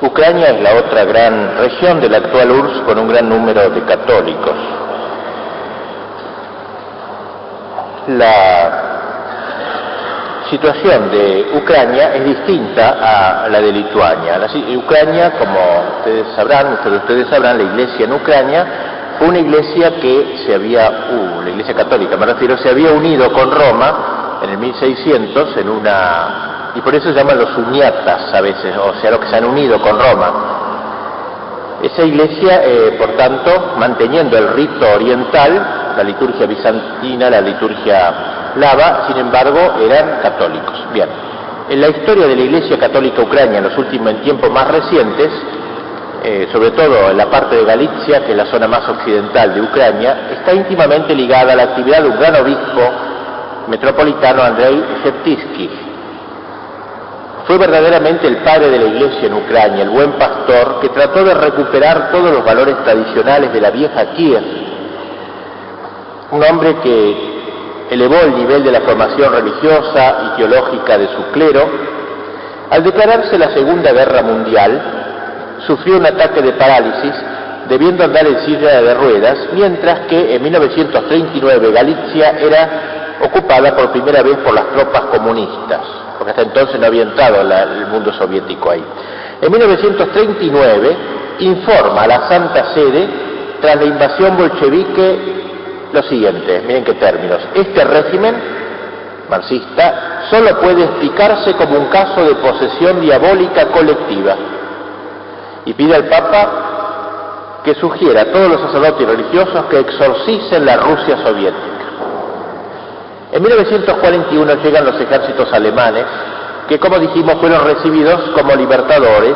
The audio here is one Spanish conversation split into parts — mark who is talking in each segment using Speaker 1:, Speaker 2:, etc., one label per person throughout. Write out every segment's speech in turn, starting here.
Speaker 1: Ucrania es la otra gran región de la actual URSS con un gran número de católicos. La situación de Ucrania es distinta a la de Lituania. Ucrania, como muchos de ustedes sabrán, la iglesia en Ucrania fue una iglesia que la iglesia católica me refiero, se había unido con Roma en el 1600 y por eso se llaman los uniatas a veces, o sea, los que se han unido con Roma. Esa iglesia, por tanto, manteniendo el rito oriental, la liturgia bizantina, la liturgia eslava, sin embargo, eran católicos. Bien, en la historia de la iglesia católica ucrania en tiempos más recientes, sobre todo en la parte de Galicia, que es la zona más occidental de Ucrania, está íntimamente ligada a la actividad de un gran obispo metropolitano, Andrei Sheptytsky. Fue verdaderamente el padre de la iglesia en Ucrania, el buen pastor que trató de recuperar todos los valores tradicionales de la vieja Kiev. Un hombre que elevó el nivel de la formación religiosa y teológica de su clero. Al declararse la Segunda Guerra Mundial, sufrió un ataque de parálisis, debiendo andar en silla de ruedas, mientras que en 1939 Galicia era ocupada por primera vez por las tropas comunistas, porque hasta entonces no había entrado el mundo soviético ahí. En 1939 informa a la Santa Sede, tras la invasión bolchevique, lo siguiente, miren qué términos: este régimen marxista solo puede explicarse como un caso de posesión diabólica colectiva, y pide al Papa que sugiera a todos los sacerdotes religiosos que exorcicen la Rusia soviética. En 1941 llegan los ejércitos alemanes, que como dijimos fueron recibidos como libertadores,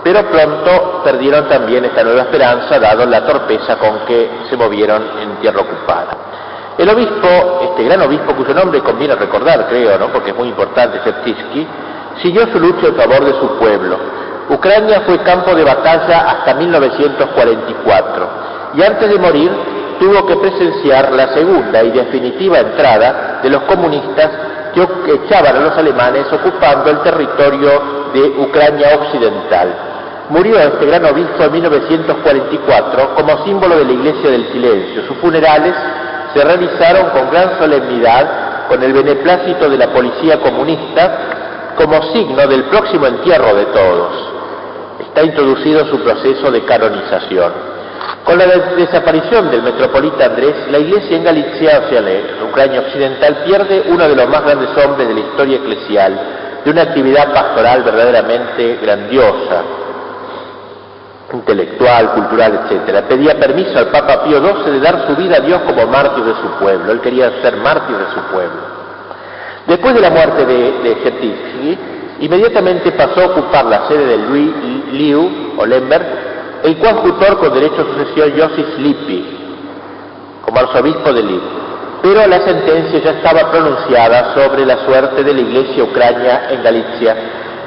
Speaker 1: pero pronto perdieron también esta nueva esperanza, dado la torpeza con que se movieron en tierra ocupada. El obispo, este gran obispo, cuyo nombre conviene recordar, creo, ¿no?, porque es muy importante, Sheptytsky, siguió su lucha en favor de su pueblo. Ucrania fue campo de batalla hasta 1944, y antes de morir tuvo que presenciar la segunda y definitiva entrada de los comunistas que echaban a los alemanes ocupando el territorio de Ucrania occidental. Murió este gran obispo en 1944 como símbolo de la Iglesia del Silencio. Sus funerales se realizaron con gran solemnidad, con el beneplácito de la policía comunista, como signo del próximo entierro de todos. Está introducido su proceso de canonización. Con la desaparición del metropolita Andrés, la Iglesia en Galicia, o sea, la Ucrania occidental, pierde uno de los más grandes hombres de la historia eclesial, de una actividad pastoral verdaderamente grandiosa, intelectual, cultural, etc. Pedía permiso al Papa Pío XII de dar su vida a Dios como mártir de su pueblo. Él quería ser mártir de su pueblo. Después de la muerte de Sheptytsky, inmediatamente pasó a ocupar la sede de Liu o Lemberg el coadjutor con derecho a sucesión Josip Lippi, como arzobispo de Liv. Pero la sentencia ya estaba pronunciada sobre la suerte de la Iglesia ucrania en Galicia.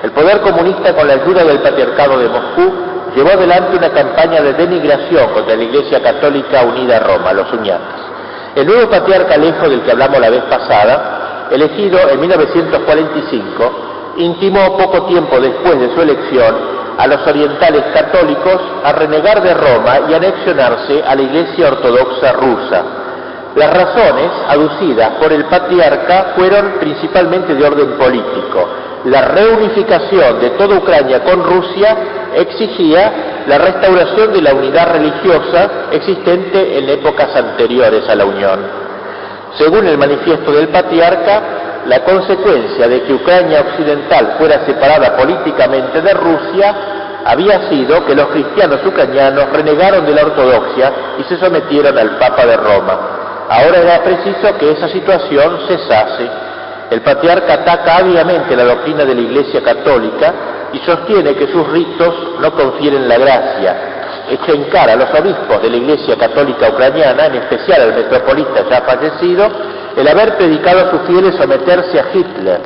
Speaker 1: El poder comunista, con la ayuda del Patriarcado de Moscú, llevó adelante una campaña de denigración contra la Iglesia Católica unida a Roma, los uniatas. El nuevo patriarca Alejo, del que hablamos la vez pasada, elegido en 1945, intimó poco tiempo después de su elección a los orientales católicos a renegar de Roma y anexionarse a la Iglesia Ortodoxa rusa. Las razones aducidas por el patriarca fueron principalmente de orden político. La reunificación de toda Ucrania con Rusia exigía la restauración de la unidad religiosa existente en épocas anteriores a la unión. Según el manifiesto del patriarca, la consecuencia de que Ucrania occidental fuera separada políticamente de Rusia había sido que los cristianos ucranianos renegaron de la ortodoxia y se sometieron al Papa de Roma. Ahora era preciso que esa situación cesase. El patriarca ataca ávidamente la doctrina de la Iglesia Católica y sostiene que sus ritos no confieren la gracia. Echa en cara a los obispos de la Iglesia Católica ucraniana, en especial al metropolita ya fallecido, el haber predicado a sus fieles someterse a Hitler.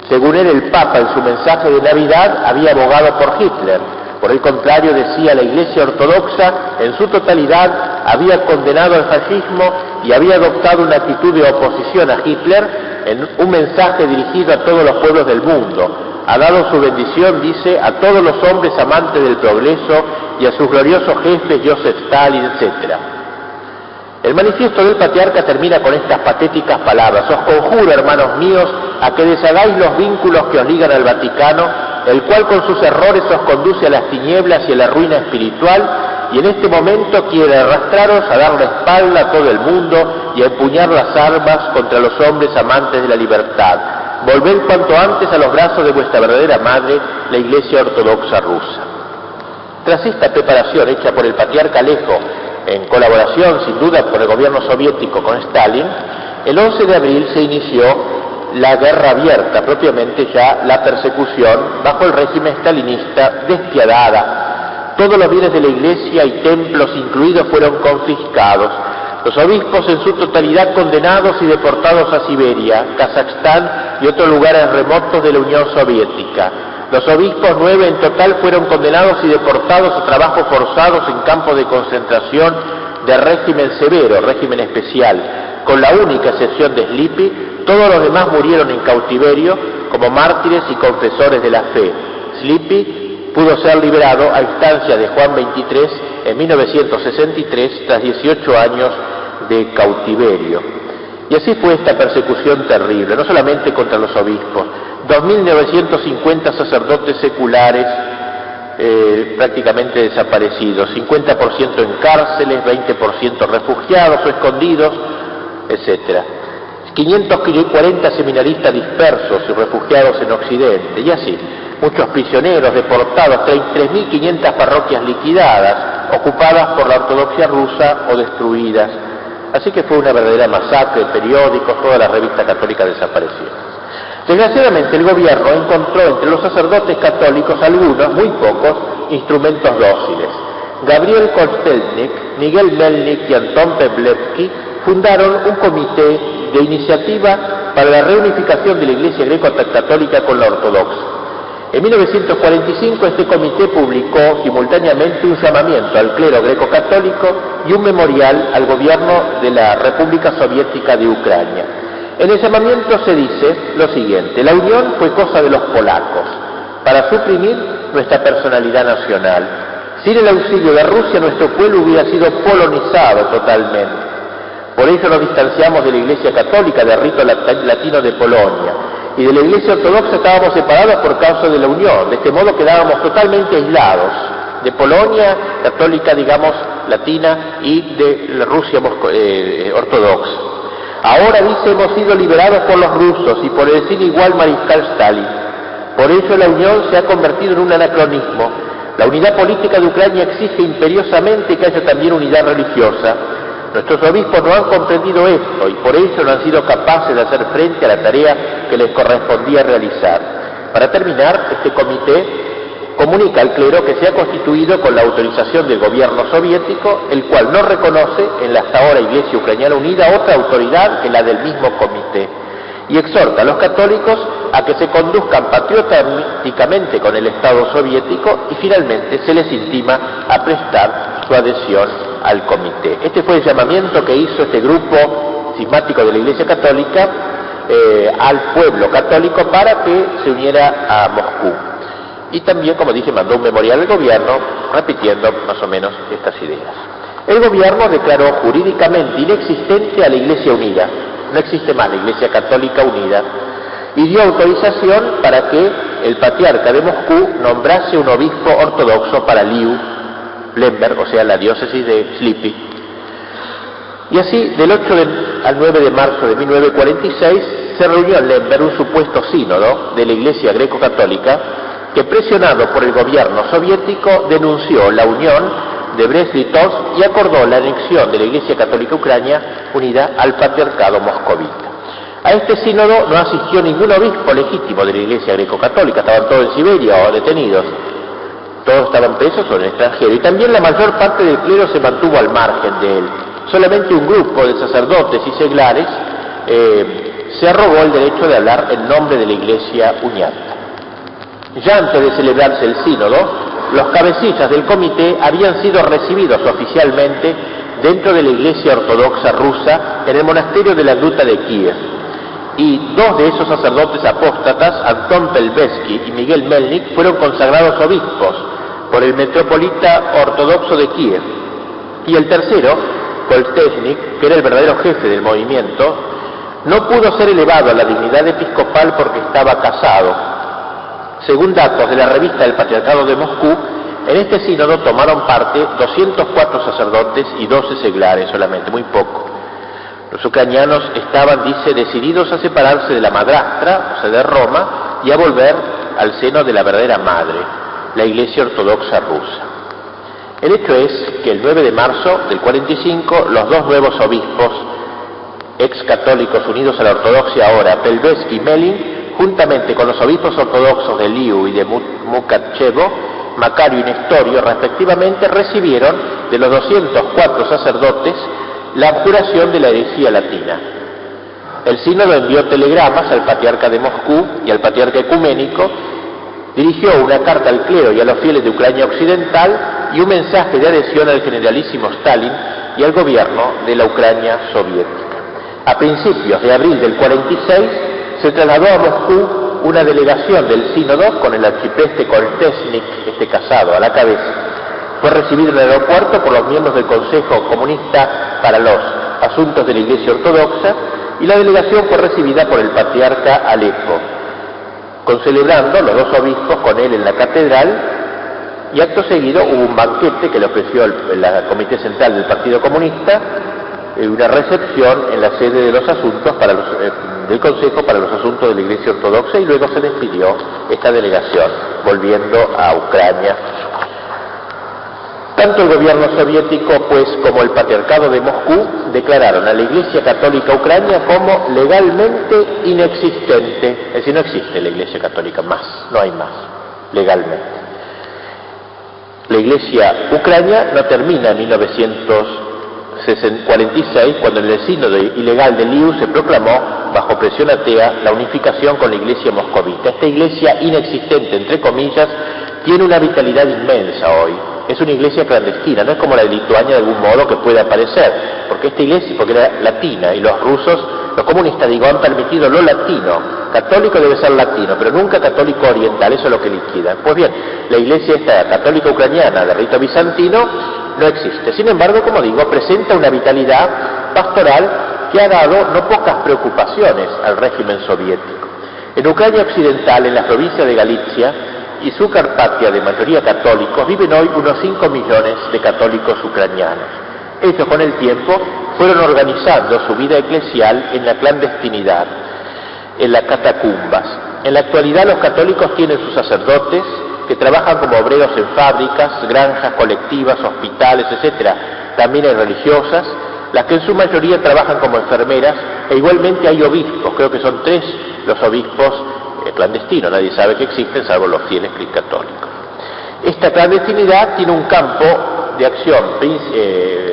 Speaker 1: Según él, el Papa en su mensaje de Navidad había abogado por Hitler. Por el contrario, decía, la Iglesia Ortodoxa en su totalidad había condenado al fascismo y había adoptado una actitud de oposición a Hitler en un mensaje dirigido a todos los pueblos del mundo. ha dado su bendición, dice, a todos los hombres amantes del progreso y a sus gloriosos jefes Joseph Stalin, etc. El manifiesto del patriarca termina con estas patéticas palabras: os conjuro, hermanos míos, a que deshagáis los vínculos que os ligan al Vaticano, el cual con sus errores os conduce a las tinieblas y a la ruina espiritual, y en este momento quiere arrastraros a dar la espalda a todo el mundo y a empuñar las armas contra los hombres amantes de la libertad. Volved cuanto antes a los brazos de vuestra verdadera madre, la Iglesia Ortodoxa rusa. Tras esta preparación hecha por el patriarca Alejo, en colaboración sin duda por el gobierno soviético con Stalin, el 11 de abril se inició la guerra abierta, propiamente ya la persecución bajo el régimen stalinista despiadada. Todos los bienes de la iglesia y templos incluidos fueron confiscados. Los obispos en su totalidad condenados y deportados a Siberia, Kazajstán y otros lugares remotos de la Unión Soviética. Los obispos 9 en total fueron condenados y deportados a trabajos forzados en campos de concentración de régimen severo, régimen especial, con la única excepción de Slipi. Todos los demás murieron en cautiverio como mártires y confesores de la fe. Slipi pudo ser liberado a instancias de Juan XXIII en 1963 tras 18 años de cautiverio. Y así fue esta persecución terrible, no solamente contra los obispos. 2.950 sacerdotes seculares prácticamente desaparecidos, 50% en cárceles, 20% refugiados o escondidos, etc. 540 seminaristas dispersos y refugiados en Occidente, y así, muchos prisioneros deportados, 3.500 parroquias liquidadas, ocupadas por la ortodoxia rusa o destruidas. Así que fue una verdadera masacre, periódicos, todas las revistas católicas desaparecieron. Desgraciadamente el gobierno encontró entre los sacerdotes católicos algunos, muy pocos, instrumentos dóciles. Gabriel Kostelnik, Miguel Melnik y Anton Peblevsky fundaron un comité de iniciativa para la reunificación de la Iglesia greco-católica con la ortodoxa. En 1945 este comité publicó simultáneamente un llamamiento al clero greco-católico y un memorial al gobierno de la República Soviética de Ucrania. En el llamamiento se dice lo siguiente: la unión fue cosa de los polacos, para suprimir nuestra personalidad nacional. Sin el auxilio de Rusia, nuestro pueblo hubiera sido polonizado totalmente. Por ello nos distanciamos de la Iglesia Católica, del rito latino de Polonia, y de la Iglesia Ortodoxa estábamos separados por causa de la unión. De este modo quedábamos totalmente aislados de Polonia católica, digamos, latina, y de la Rusia ortodoxa. Ahora, dice, hemos sido liberados por los rusos y por el sin igual mariscal Stalin. Por ello la unión se ha convertido en un anacronismo. La unidad política de Ucrania exige imperiosamente que haya también unidad religiosa. Nuestros obispos no han comprendido esto y por ello no han sido capaces de hacer frente a la tarea que les correspondía realizar. Para terminar, este comité comunica al clero que se ha constituido con la autorización del gobierno soviético, el cual no reconoce en la hasta ahora Iglesia Ucraniana Unida otra autoridad que la del mismo comité, y exhorta a los católicos a que se conduzcan patrióticamente con el Estado soviético y finalmente se les intima a prestar su adhesión al comité. Este fue el llamamiento que hizo este grupo cismático de la Iglesia Católica al pueblo católico para que se uniera a Moscú. Y también, como dije, mandó un memorial al gobierno repitiendo más o menos estas ideas. El gobierno declaró jurídicamente inexistente a la Iglesia Unida. No existe más la Iglesia Católica Unida. Y dio autorización para que el patriarca de Moscú nombrase un obispo ortodoxo para Liu, Lemberg, o sea, la diócesis de Slipi. Y así, del 8 al 9 de marzo de 1946, se reunió en Lemberg un supuesto sínodo de la Iglesia greco-católica que, presionado por el gobierno soviético, denunció la unión de Brest-Litovsk y acordó la anexión de la Iglesia Católica Ucrania unida al patriarcado moscovita. A este sínodo no asistió ningún obispo legítimo de la Iglesia greco-católica, estaban todos en Siberia o detenidos, todos estaban presos o en el extranjero, y también la mayor parte del clero se mantuvo al margen de él. Solamente un grupo de sacerdotes y seglares se arrogó el derecho de hablar en nombre de la Iglesia uniata. Ya antes de celebrarse el sínodo, los cabecillas del comité habían sido recibidos oficialmente dentro de la Iglesia Ortodoxa rusa en el monasterio de la Gruta de Kiev. y dos de esos sacerdotes apóstatas, Antón Pelbesky y Miguel Melnik, fueron consagrados obispos por el metropolita ortodoxo de Kiev, y el tercero, Koltesnik, que era el verdadero jefe del movimiento, no pudo ser elevado a la dignidad episcopal porque estaba casado. Según datos de la revista del Patriarcado de Moscú, en este sínodo tomaron parte 204 sacerdotes y 12 seglares solamente, muy poco. Los ucranianos estaban, dice, decididos a separarse de la madrastra, o sea, de Roma, y a volver al seno de la verdadera madre, la Iglesia Ortodoxa rusa. El hecho es que el 9 de marzo del 45, los dos nuevos obispos ex-católicos unidos a la ortodoxia ahora, Pelbesky y Melin, juntamente con los obispos ortodoxos de Liu y de Mukachevo, Macario y Nestorio, respectivamente, recibieron de los 204 sacerdotes la abjuración de la herejía latina. El sínodo envió telegramas al patriarca de Moscú y al patriarca ecuménico, dirigió una carta al clero y a los fieles de Ucrania Occidental y un mensaje de adhesión al generalísimo Stalin y al gobierno de la Ucrania soviética. A principios de abril del 46 se trasladó a Moscú una delegación del sínodo con el arcipreste Koltesnik, casado, a la cabeza. Fue recibido en el aeropuerto por los miembros del Consejo Comunista para los Asuntos de la Iglesia Ortodoxa y la delegación fue recibida por el patriarca Alepo, concelebrando los dos obispos con él en la catedral, y acto seguido hubo un banquete que le ofreció el Comité Central del Partido Comunista, una recepción en la sede de los asuntos del Consejo para los Asuntos de la Iglesia Ortodoxa, y luego se despidió esta delegación, volviendo a Ucrania. Tanto el gobierno soviético, pues, como el Patriarcado de Moscú declararon a la Iglesia Católica Ucrania como legalmente inexistente, es decir, no existe la Iglesia Católica más, no hay más, legalmente. La Iglesia Ucrania no termina en 1946, cuando en el sínodo ilegal de Liu se proclamó, bajo presión atea, la unificación con la Iglesia moscovita. Esta Iglesia inexistente, entre comillas, tiene una vitalidad inmensa hoy. Es una iglesia clandestina, no es como la de Lituania de algún modo que puede aparecer, porque esta iglesia, porque era latina, y los rusos, los comunistas, digo, han permitido lo latino. Católico debe ser latino, pero nunca católico oriental, eso es lo que liquidan. Pues bien, la iglesia esta católica ucraniana de rito bizantino no existe. Sin embargo, como digo, presenta una vitalidad pastoral que ha dado no pocas preocupaciones al régimen soviético. En Ucrania occidental, en la provincia de Galicia y su Carpatia de mayoría católicos, viven hoy unos 5 millones de católicos ucranianos. Ellos con el tiempo fueron organizando su vida eclesial en la clandestinidad, en las catacumbas. En la actualidad los católicos tienen sus sacerdotes que trabajan como obreros en fábricas, granjas colectivas, hospitales, etc. También hay religiosas, las que en su mayoría trabajan como enfermeras, e igualmente hay obispos, creo que son 3 los obispos clandestinos, nadie sabe que existen salvo los fieles católicos. Esta clandestinidad tiene un campo de acción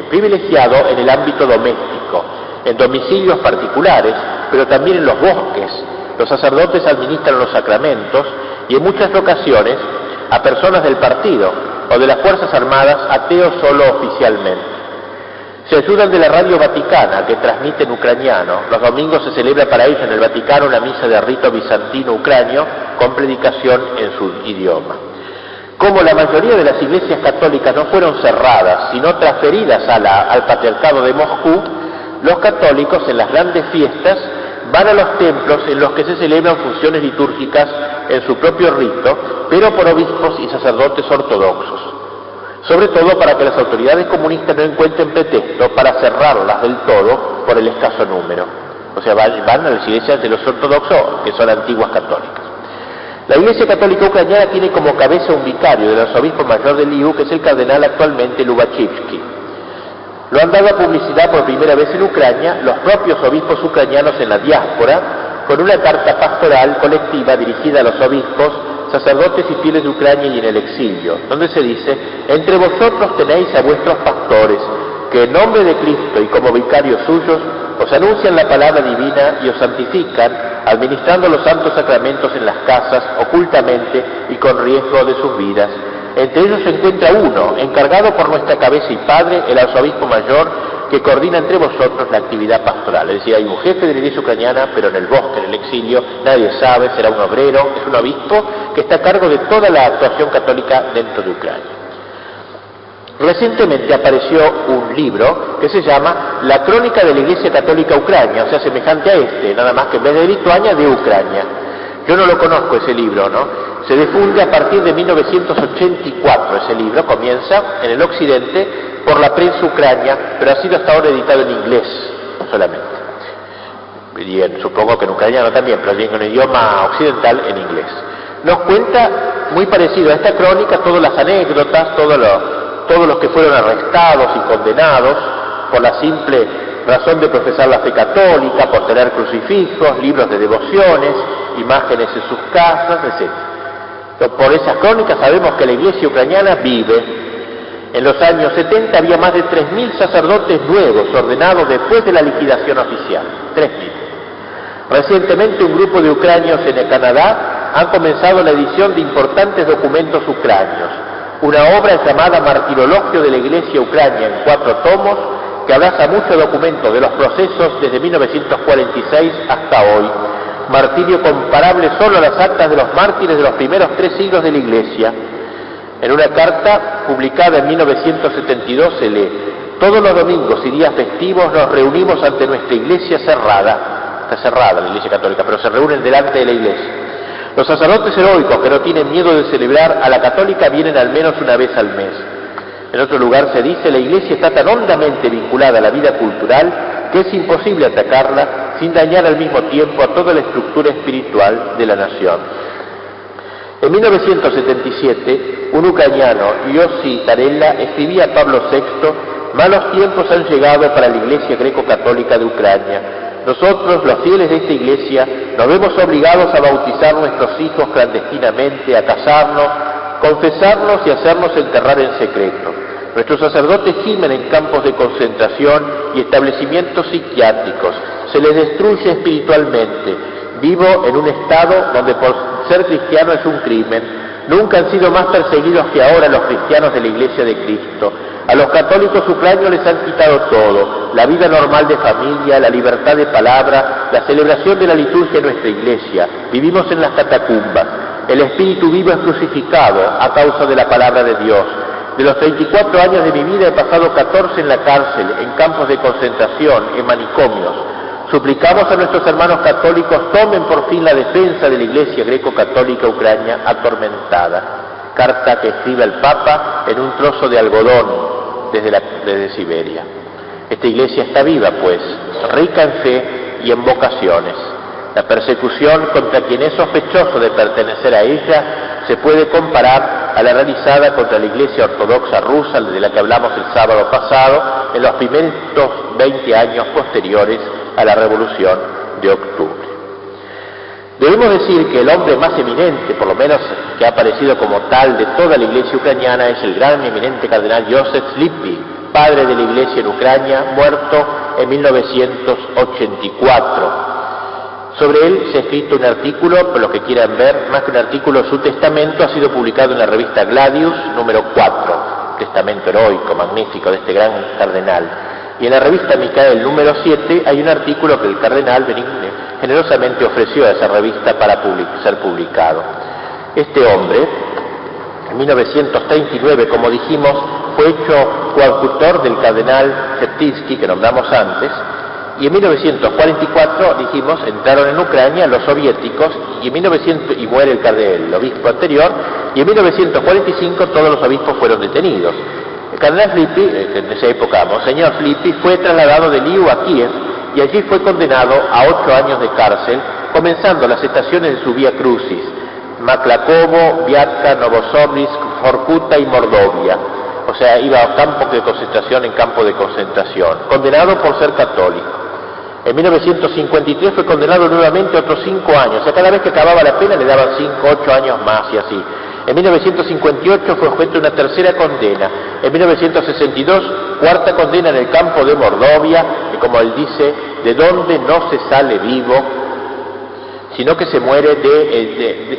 Speaker 1: privilegiado en el ámbito doméstico, en domicilios particulares, pero también en los bosques. Los sacerdotes administran los sacramentos y en muchas ocasiones a personas del partido o de las Fuerzas Armadas, ateos solo oficialmente. Se ayudan de la radio vaticana, que transmite en ucraniano. Los domingos se celebra para ellos en el Vaticano una misa de rito bizantino ucranio con predicación en su idioma. Como la mayoría de las iglesias católicas no fueron cerradas, sino transferidas al Patriarcado de Moscú, los católicos en las grandes fiestas van a los templos en los que se celebran funciones litúrgicas en su propio rito, pero por obispos y sacerdotes ortodoxos. Sobre todo para que las autoridades comunistas no encuentren pretexto para cerrarlas del todo por el escaso número. O sea, van a las iglesias de los ortodoxos, que son antiguas católicas. La Iglesia Católica Ucraniana tiene como cabeza un vicario del arzobispo mayor de Liu, que es el cardenal actualmente Lubachevsky. Lo han dado a publicidad por primera vez en Ucrania los propios obispos ucranianos en la diáspora, con una carta pastoral colectiva dirigida a los obispos, sacerdotes y fieles de Ucrania y en el exilio, donde se dice: entre vosotros tenéis a vuestros pastores, que en nombre de Cristo y como vicarios suyos os anuncian la palabra divina y os santifican, administrando los santos sacramentos en las casas, ocultamente y con riesgo de sus vidas. Entre ellos se encuentra uno, encargado por nuestra cabeza y padre, el arzobispo mayor, que coordina entre vosotros la actividad pastoral. Es decir, hay un jefe de la iglesia ucraniana, pero en el bosque, en el exilio, nadie sabe, será un obrero, es un obispo que está a cargo de toda la actuación católica dentro de Ucrania. Recientemente apareció un libro que se llama La Crónica de la Iglesia Católica Ucrania, o sea, semejante a este, nada más que en vez de Lituania, de Ucrania. Yo no lo conozco ese libro, ¿no? Se difunde a partir de 1984, ese libro comienza en el occidente por la prensa ucrania, pero ha sido hasta ahora editado en inglés solamente. Y supongo que en ucraniano también, pero en idioma occidental en inglés. Nos cuenta, muy parecido a esta crónica, todas las anécdotas, todos los que fueron arrestados y condenados por la simple razón de profesar la fe católica, por tener crucifijos, libros de devociones, imágenes en sus casas, etc. Por esas crónicas sabemos que la iglesia ucraniana vive. En los años 70 había más de 3.000 sacerdotes nuevos ordenados después de la liquidación oficial. 3.000. Recientemente un grupo de ucranios en el Canadá han comenzado la edición de importantes documentos ucranios. Una obra llamada Martirologio de la Iglesia Ucrania en 4 tomos que abraza muchos documentos de los procesos desde 1946 hasta hoy. Martirio comparable solo a las actas de los mártires de los primeros 3 siglos de la Iglesia. En una carta publicada en 1972 se lee: todos los domingos y días festivos nos reunimos ante nuestra iglesia cerrada. Está cerrada la Iglesia Católica, pero se reúnen delante de la iglesia. Los sacerdotes heroicos que no tienen miedo de celebrar a la católica vienen al menos una vez al mes. En otro lugar se dice: la iglesia está tan hondamente vinculada a la vida cultural que es imposible atacarla sin dañar al mismo tiempo a toda la estructura espiritual de la nación. En 1977, un ucraniano, Yossi Tarella, escribía a Pablo VI: malos tiempos han llegado para la iglesia greco-católica de Ucrania. Nosotros, los fieles de esta iglesia, nos vemos obligados a bautizar nuestros hijos clandestinamente, a casarnos, confesarnos y hacernos enterrar en secreto. Nuestros sacerdotes gimen en campos de concentración y establecimientos psiquiátricos. Se les destruye espiritualmente. Vivo en un estado donde por ser cristiano es un crimen. Nunca han sido más perseguidos que ahora los cristianos de la Iglesia de Cristo. A los católicos ucranianos les han quitado todo: la vida normal de familia, la libertad de palabra, la celebración de la liturgia en nuestra iglesia. Vivimos en las catacumbas. El espíritu vivo es crucificado a causa de la palabra de Dios. De los 34 años de mi vida he pasado 14 en la cárcel, en campos de concentración, en manicomios. Suplicamos a nuestros hermanos católicos tomen por fin la defensa de la Iglesia greco-católica Ucrania atormentada. Carta que escribe el Papa en un trozo de algodón desde Siberia. Esta iglesia está viva, pues, rica en fe y en vocaciones. La persecución contra quien es sospechoso de pertenecer a ella se puede comparar a la realizada contra la Iglesia Ortodoxa rusa, de la que hablamos el sábado pasado, en los primeros 20 años posteriores a la Revolución de Octubre. Debemos decir que el hombre más eminente, por lo menos que ha aparecido como tal de toda la iglesia ucraniana, es el gran y eminente cardenal Joseph Slipy, padre de la iglesia en Ucrania, muerto en 1984. Sobre él se ha escrito un artículo, por los que quieran ver, más que un artículo, su testamento ha sido publicado en la revista Gladius, número 4, testamento heroico, magnífico de este gran cardenal. Y en la revista Micael, número 7, hay un artículo que el cardenal generosamente ofreció a esa revista para ser publicado. Este hombre, en 1939, como dijimos, fue hecho coadjutor del cardenal Cheptinsky, que nombramos antes, y en 1944, dijimos, entraron en Ucrania los soviéticos, y muere el obispo anterior, y en 1945 todos los obispos fueron detenidos. El cardenal Slipy, en esa época, Monseñor Slipy, fue trasladado de Lviv a Kiev y allí fue condenado a 8 años de cárcel, comenzando las estaciones de su Vía Crucis: Maklakovo, Viatka, Novosibirsk, Vorkuta y Mordovia. O sea, iba a campos de concentración en campo de concentración, condenado por ser católico. En 1953 fue condenado nuevamente a otros 5 años, o sea, cada vez que acababa la pena le daban 5, 8 años más y así. En 1958 fue objeto de una tercera condena. En 1962, cuarta condena en el campo de Mordovia, que, como él dice, de donde no se sale vivo, sino que se muere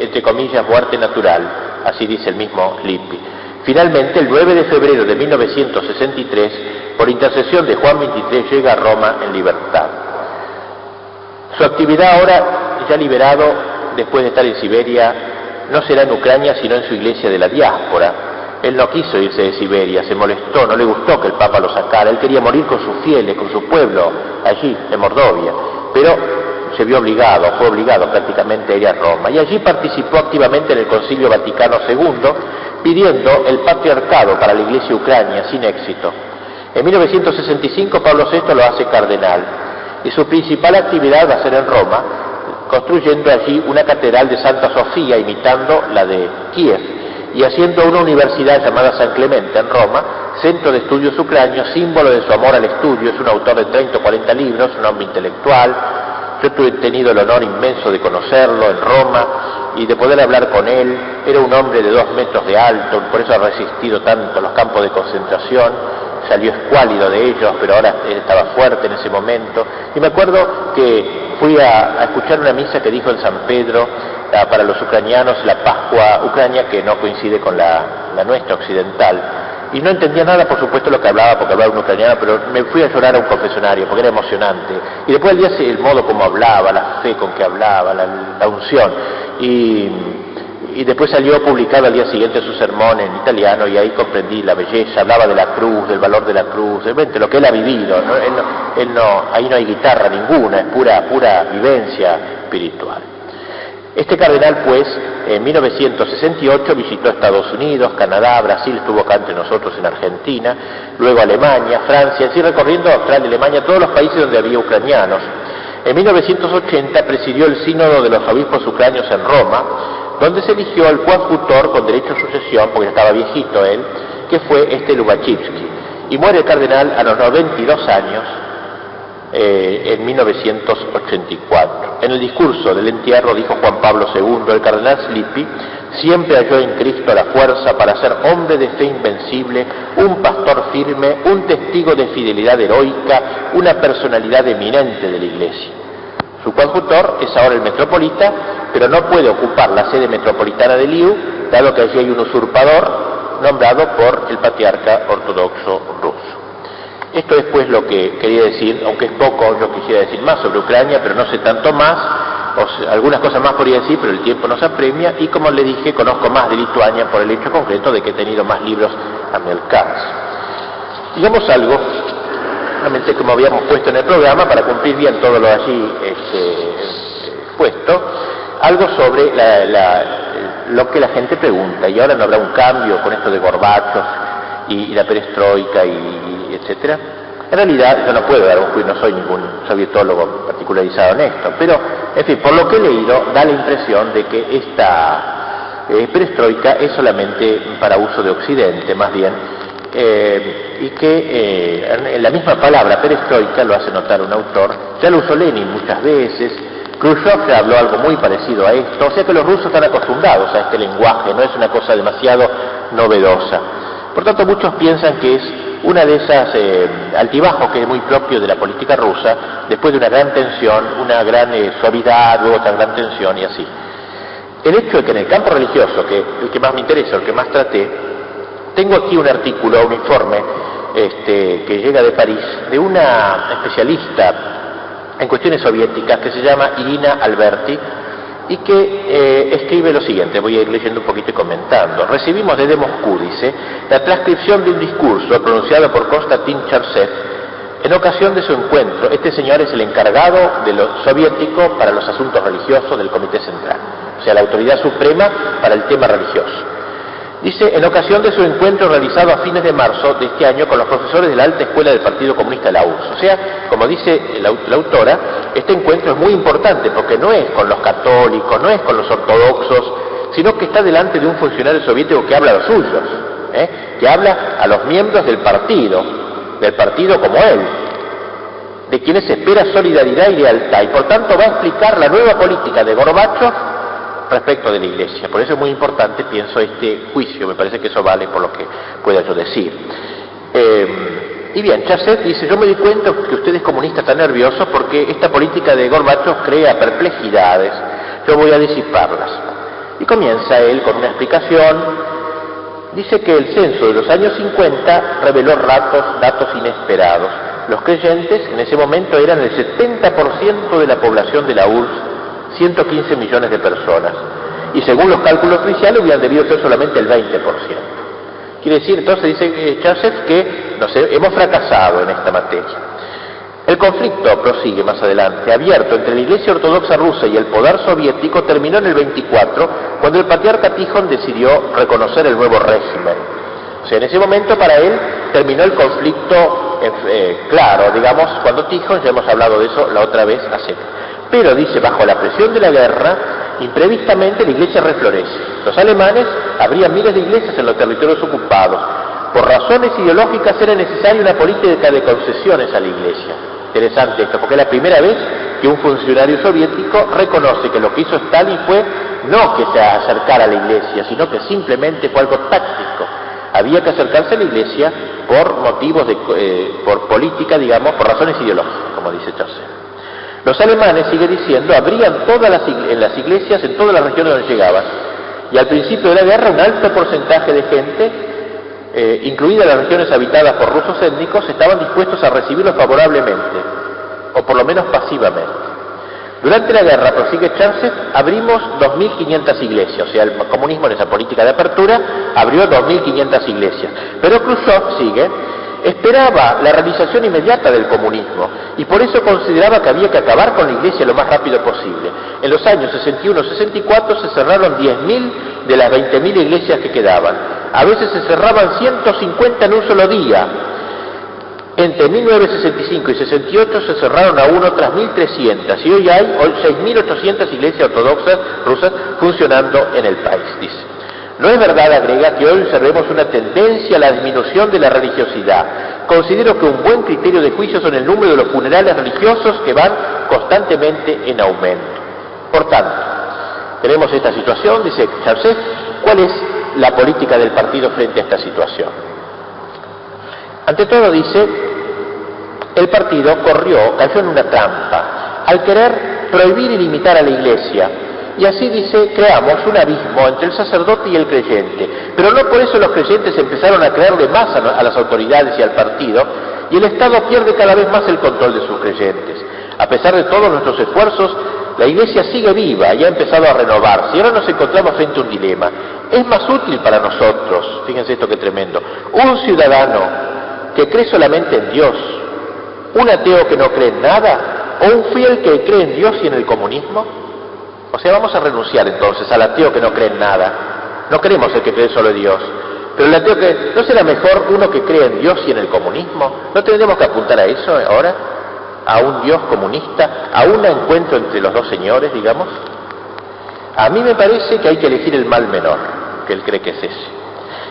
Speaker 1: entre comillas, muerte natural. Así dice el mismo Slipy. Finalmente, el 9 de febrero de 1963, por intercesión de Juan XXIII, llega a Roma en libertad. Su actividad ahora, ya liberado, después de estar en Siberia, no será en Ucrania, sino en su iglesia de la diáspora. Él no quiso irse de Siberia, se molestó, no le gustó que el Papa lo sacara. Él quería morir con sus fieles, con su pueblo, allí, en Mordovia. Pero se vio obligado, fue obligado prácticamente a ir a Roma. Y allí participó activamente en el Concilio Vaticano II, pidiendo el patriarcado para la iglesia ucrania, sin éxito. En 1965 Pablo VI lo hace cardenal, y su principal actividad va a ser en Roma, construyendo allí una catedral de Santa Sofía, imitando la de Kiev, y haciendo una universidad llamada San Clemente en Roma, centro de estudios ucranios, símbolo de su amor al estudio. Es un autor de 30 o 40 libros, un hombre intelectual. Yo he tenido el honor inmenso de conocerlo en Roma y de poder hablar con él. Era un hombre de 2 metros de alto, por eso ha resistido tanto los campos de concentración. Salió escuálido de ellos, pero ahora él estaba fuerte en ese momento. Y me acuerdo que fui a escuchar una misa que dijo en San Pedro para los ucranianos, la Pascua Ucrania, que no coincide con la nuestra occidental. Y no entendía nada, por supuesto, lo que hablaba, porque hablaba un ucraniano, pero me fui a llorar a un confesionario, porque era emocionante. Y después el día, el modo como hablaba, la fe con que hablaba, la unción. Y después salió publicado al día siguiente su sermón en italiano, y ahí comprendí la belleza. Hablaba de la cruz, del valor de la cruz, realmente lo que él ha vivido, ¿no? Ahí no hay guitarra ninguna, es pura vivencia espiritual. Este cardenal, pues, en 1968 visitó Estados Unidos, Canadá, Brasil, estuvo acá entre nosotros en Argentina, luego Alemania, Francia, así recorriendo Australia, Alemania, todos los países donde había ucranianos. En 1980 presidió el sínodo de los obispos ucranios en Roma, donde se eligió al coadjutor con derecho a sucesión, porque ya estaba viejito él, que fue Lubachivsky. Y muere el cardenal a los 92 años, en 1984. En el discurso del entierro dijo Juan Pablo II, el cardenal Slipy siempre halló en Cristo la fuerza para ser hombre de fe invencible, un pastor firme, un testigo de fidelidad heroica, una personalidad eminente de la Iglesia. Su coadjutor es ahora el metropolita, pero no puede ocupar la sede metropolitana de Liu, dado que allí hay un usurpador nombrado por el patriarca ortodoxo ruso. Esto es pues lo que quería decir, aunque es poco, yo quisiera decir más sobre Ucrania, pero no sé tanto más, algunas cosas más podría decir, pero el tiempo nos apremia, y como le dije, conozco más de Lituania por el hecho concreto de que he tenido más libros a mi alcance. Digamos algo, realmente como habíamos puesto en el programa, para cumplir bien todo lo allí puesto, algo sobre lo que la gente pregunta, y ahora no habrá un cambio con esto de Gorbachov y la perestroika y etcétera. En realidad yo no puedo dar un juicio, no soy ningún sovietólogo particularizado en esto, pero en fin, por lo que he leído da la impresión de que esta perestroika es solamente para uso de Occidente, más bien, y que en la misma palabra perestroika, lo hace notar un autor, ya lo usó Lenin muchas veces. Khrushchev ya habló algo muy parecido a esto, o sea que los rusos están acostumbrados a este lenguaje, no es una cosa demasiado novedosa. Por tanto, muchos piensan que es una de esas altibajos que es muy propio de la política rusa, después de una gran tensión, una gran suavidad, luego otra gran tensión y así. El hecho de que en el campo religioso, que el que más me interesa, el que más traté, tengo aquí un artículo, un informe que llega de París, de una especialista en cuestiones soviéticas que se llama Irina Alberti, y que escribe lo siguiente, voy a ir leyendo un poquito y comentando. Recibimos desde Moscú, dice, la transcripción de un discurso pronunciado por Konstantin Charsev en ocasión de su encuentro. Este señor es el encargado de lo soviético para los asuntos religiosos del Comité Central, o sea, la autoridad suprema para el tema religioso. Dice, en ocasión de su encuentro realizado a fines de marzo de este año con los profesores de la alta escuela del Partido Comunista de la URSS. O sea, como dice la autora, este encuentro es muy importante porque no es con los católicos, no es con los ortodoxos, sino que está delante de un funcionario soviético que habla a los suyos, que habla a los miembros del partido como él, de quienes se espera solidaridad y lealtad, y por tanto va a explicar la nueva política de Gorbachov respecto de la Iglesia. Por eso es muy importante, pienso, este juicio, me parece que eso vale por lo que pueda yo decir. Y bien, Charsev dice, yo me di cuenta que ustedes comunistas están nerviosos porque esta política de Gorbachov crea perplejidades, yo voy a disiparlas. Y comienza él con una explicación dice que el censo de los años 50 reveló datos inesperados. Los creyentes en ese momento eran el 70% de la población de la URSS, 115 millones de personas, y según los cálculos oficiales hubieran debido ser solamente el 20%. Quiere decir, entonces dice Chaucev que hemos fracasado en esta materia. El conflicto, prosigue más adelante, abierto entre la Iglesia Ortodoxa rusa y el poder soviético, terminó en el 24, cuando el patriarca Tijon decidió reconocer el nuevo régimen. O sea, en ese momento para él terminó el conflicto claro, digamos, cuando Tijon, ya hemos hablado de eso la otra vez, acepta. Pero, dice, bajo la presión de la guerra, imprevistamente la Iglesia reflorece. Los alemanes abrían miles de iglesias en los territorios ocupados. Por razones ideológicas era necesaria una política de concesiones a la Iglesia. Interesante esto, porque es la primera vez que un funcionario soviético reconoce que lo que hizo Stalin fue no que se acercara a la Iglesia, sino que simplemente fue algo táctico. Había que acercarse a la Iglesia por motivos por política, digamos, por razones ideológicas, como dice Chaucev. Los alemanes, sigue diciendo, abrían en las iglesias en todas las regiones donde llegaban. Y al principio de la guerra un alto porcentaje de gente, incluidas las regiones habitadas por rusos étnicos, estaban dispuestos a recibirlos favorablemente, o por lo menos pasivamente. Durante la guerra, prosigue Chaucev, abrimos 2.500 iglesias, o sea, el comunismo en esa política de apertura abrió 2.500 iglesias. Pero Khrushchev, sigue, esperaba la realización inmediata del comunismo y por eso consideraba que había que acabar con la Iglesia lo más rápido posible. En los años 61-64 se cerraron 10.000 de las 20.000 iglesias que quedaban. A veces se cerraban 150 en un solo día. Entre 1965 y 68 se cerraron aún otras 1.300 y hoy hay 6.800 iglesias ortodoxas rusas funcionando en el país, dice. No es verdad, agrega, que hoy observemos una tendencia a la disminución de la religiosidad. Considero que un buen criterio de juicio son el número de los funerales religiosos que van constantemente en aumento. Por tanto, tenemos esta situación, dice Chaucev. ¿Cuál es la política del partido frente a esta situación? Ante todo, dice, el partido cayó en una trampa, al querer prohibir y limitar a la Iglesia. Y así, dice, creamos un abismo entre el sacerdote y el creyente. Pero no por eso los creyentes empezaron a creerle más a las autoridades y al partido, y el Estado pierde cada vez más el control de sus creyentes. A pesar de todos nuestros esfuerzos, la Iglesia sigue viva y ha empezado a renovarse. Y ahora nos encontramos frente a un dilema. Es más útil para nosotros, fíjense esto que tremendo, un ciudadano que cree solamente en Dios, un ateo que no cree en nada, o un fiel que cree en Dios y en el comunismo. O sea, vamos a renunciar entonces al ateo que no cree en nada. No queremos el que cree solo en Dios. Pero el ateo que... ¿no será mejor uno que cree en Dios y en el comunismo? ¿No tendremos que apuntar a eso ahora? ¿A un Dios comunista? ¿A un encuentro entre los dos señores, digamos? A mí me parece que hay que elegir el mal menor, que él cree que es ese.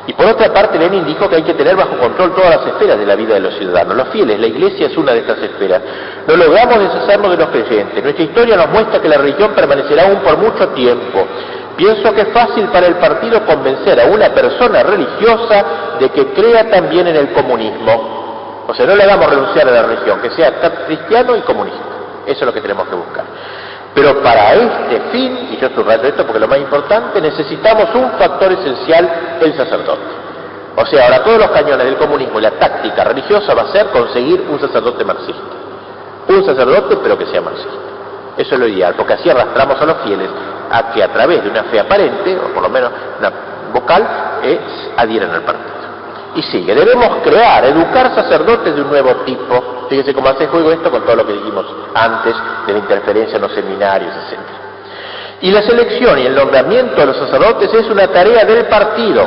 Speaker 1: Y por otra parte, Lenin dijo que hay que tener bajo control todas las esferas de la vida de los ciudadanos. Los fieles, la Iglesia es una de estas esferas. No logramos deshacernos de los creyentes. Nuestra historia nos muestra que la religión permanecerá aún por mucho tiempo. Pienso que es fácil para el partido convencer a una persona religiosa de que crea también en el comunismo. O sea, no le hagamos renunciar a la religión, que sea cristiano y comunista. Eso es lo que tenemos que buscar. Pero para este fin, y yo subrayo esto porque es lo más importante, necesitamos un factor esencial, el sacerdote. O sea, ahora todos los cañones del comunismo y la táctica religiosa va a ser conseguir un sacerdote marxista. Un sacerdote, pero que sea marxista. Eso es lo ideal, porque así arrastramos a los fieles a que a través de una fe aparente, o por lo menos una vocal, adhieran al partido. Y sigue, debemos educar sacerdotes de un nuevo tipo. Fíjense cómo hace juego esto con todo lo que dijimos antes de la interferencia en los seminarios, etc. Y la selección y el nombramiento de los sacerdotes es una tarea del partido.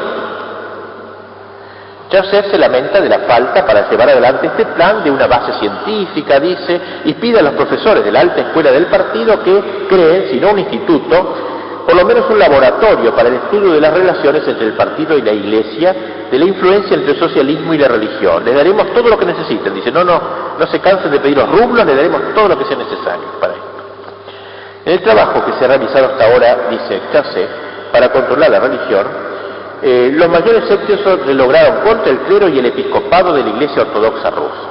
Speaker 1: Chaucev se lamenta de la falta para llevar adelante este plan de una base científica, dice, y pide a los profesores de la alta escuela del partido que creen, si no un instituto, por lo menos un laboratorio para el estudio de las relaciones entre el partido y la Iglesia, de la influencia entre el socialismo y la religión. Les daremos todo lo que necesiten. Dice, no se cansen de pedir los rublos, les daremos todo lo que sea necesario para esto. En el trabajo que se ha realizado hasta ahora, dice Chaucev, para controlar la religión, los mayores éxitos se lograron contra el clero y el episcopado de la Iglesia Ortodoxa rusa.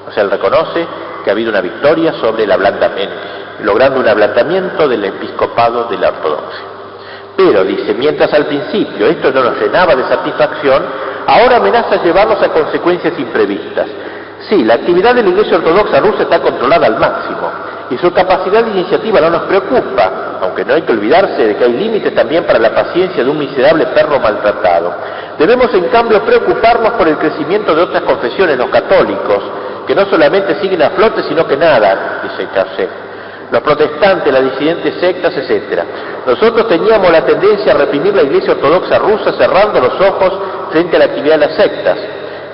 Speaker 1: O sea, él reconoce que ha habido una victoria sobre el ablandamiento, logrando un ablandamiento del episcopado de la ortodoxia. Pero, dice, mientras al principio esto no nos llenaba de satisfacción, ahora amenaza llevarnos a consecuencias imprevistas. Sí, la actividad de la Iglesia Ortodoxa rusa está controlada al máximo y su capacidad de iniciativa no nos preocupa, aunque no hay que olvidarse de que hay límites también para la paciencia de un miserable perro maltratado. Debemos, en cambio, preocuparnos por el crecimiento de otras confesiones, los católicos, que no solamente siguen a flote, sino que nadan, dice Charcet. Los protestantes, las disidentes sectas, etc. Nosotros teníamos la tendencia a reprimir la Iglesia Ortodoxa rusa cerrando los ojos frente a la actividad de las sectas.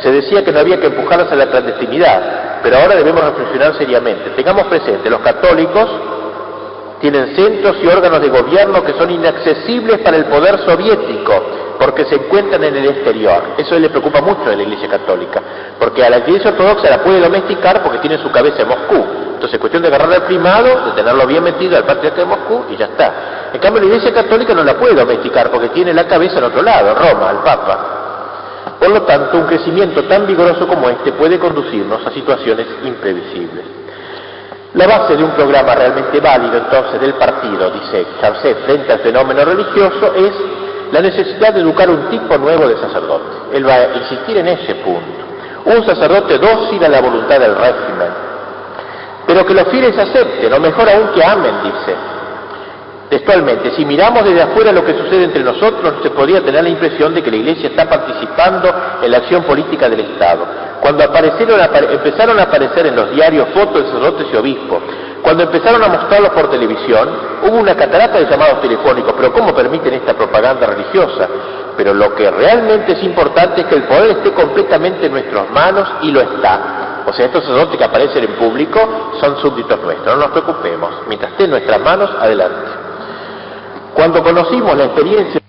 Speaker 1: Se decía que no había que empujarlas a la clandestinidad, pero ahora debemos reflexionar seriamente. Tengamos presente, los católicos tienen centros y órganos de gobierno que son inaccesibles para el poder soviético, porque se encuentran en el exterior. Eso le preocupa mucho a la Iglesia Católica, porque a la Iglesia Ortodoxa la puede domesticar porque tiene su cabeza en Moscú. Entonces es cuestión de agarrar al primado, de tenerlo bien metido al patriarca de Moscú y ya está. En cambio la Iglesia Católica no la puede domesticar porque tiene la cabeza en otro lado, Roma, el Papa. Por lo tanto, un crecimiento tan vigoroso como este puede conducirnos a situaciones imprevisibles. La base de un programa realmente válido entonces del partido, dice Charcet, frente al fenómeno religioso es la necesidad de educar un tipo nuevo de sacerdote. Él va a insistir en ese punto. Un sacerdote dócil a la voluntad del régimen, pero que los fieles acepten, o mejor aún que amen, dice. Textualmente, si miramos desde afuera lo que sucede entre nosotros, se podría tener la impresión de que la Iglesia está participando en la acción política del Estado. Cuando empezaron a aparecer en los diarios fotos de sacerdotes y obispos, cuando empezaron a mostrarlos por televisión, hubo una catarata de llamados telefónicos. ¿Pero cómo permiten esta propaganda religiosa? Pero lo que realmente es importante es que el poder esté completamente en nuestras manos, y lo está. O sea, estos sacerdotes que aparecen en público son súbditos nuestros, no nos preocupemos. Mientras esté en nuestras manos, adelante. Cuando conocimos la experiencia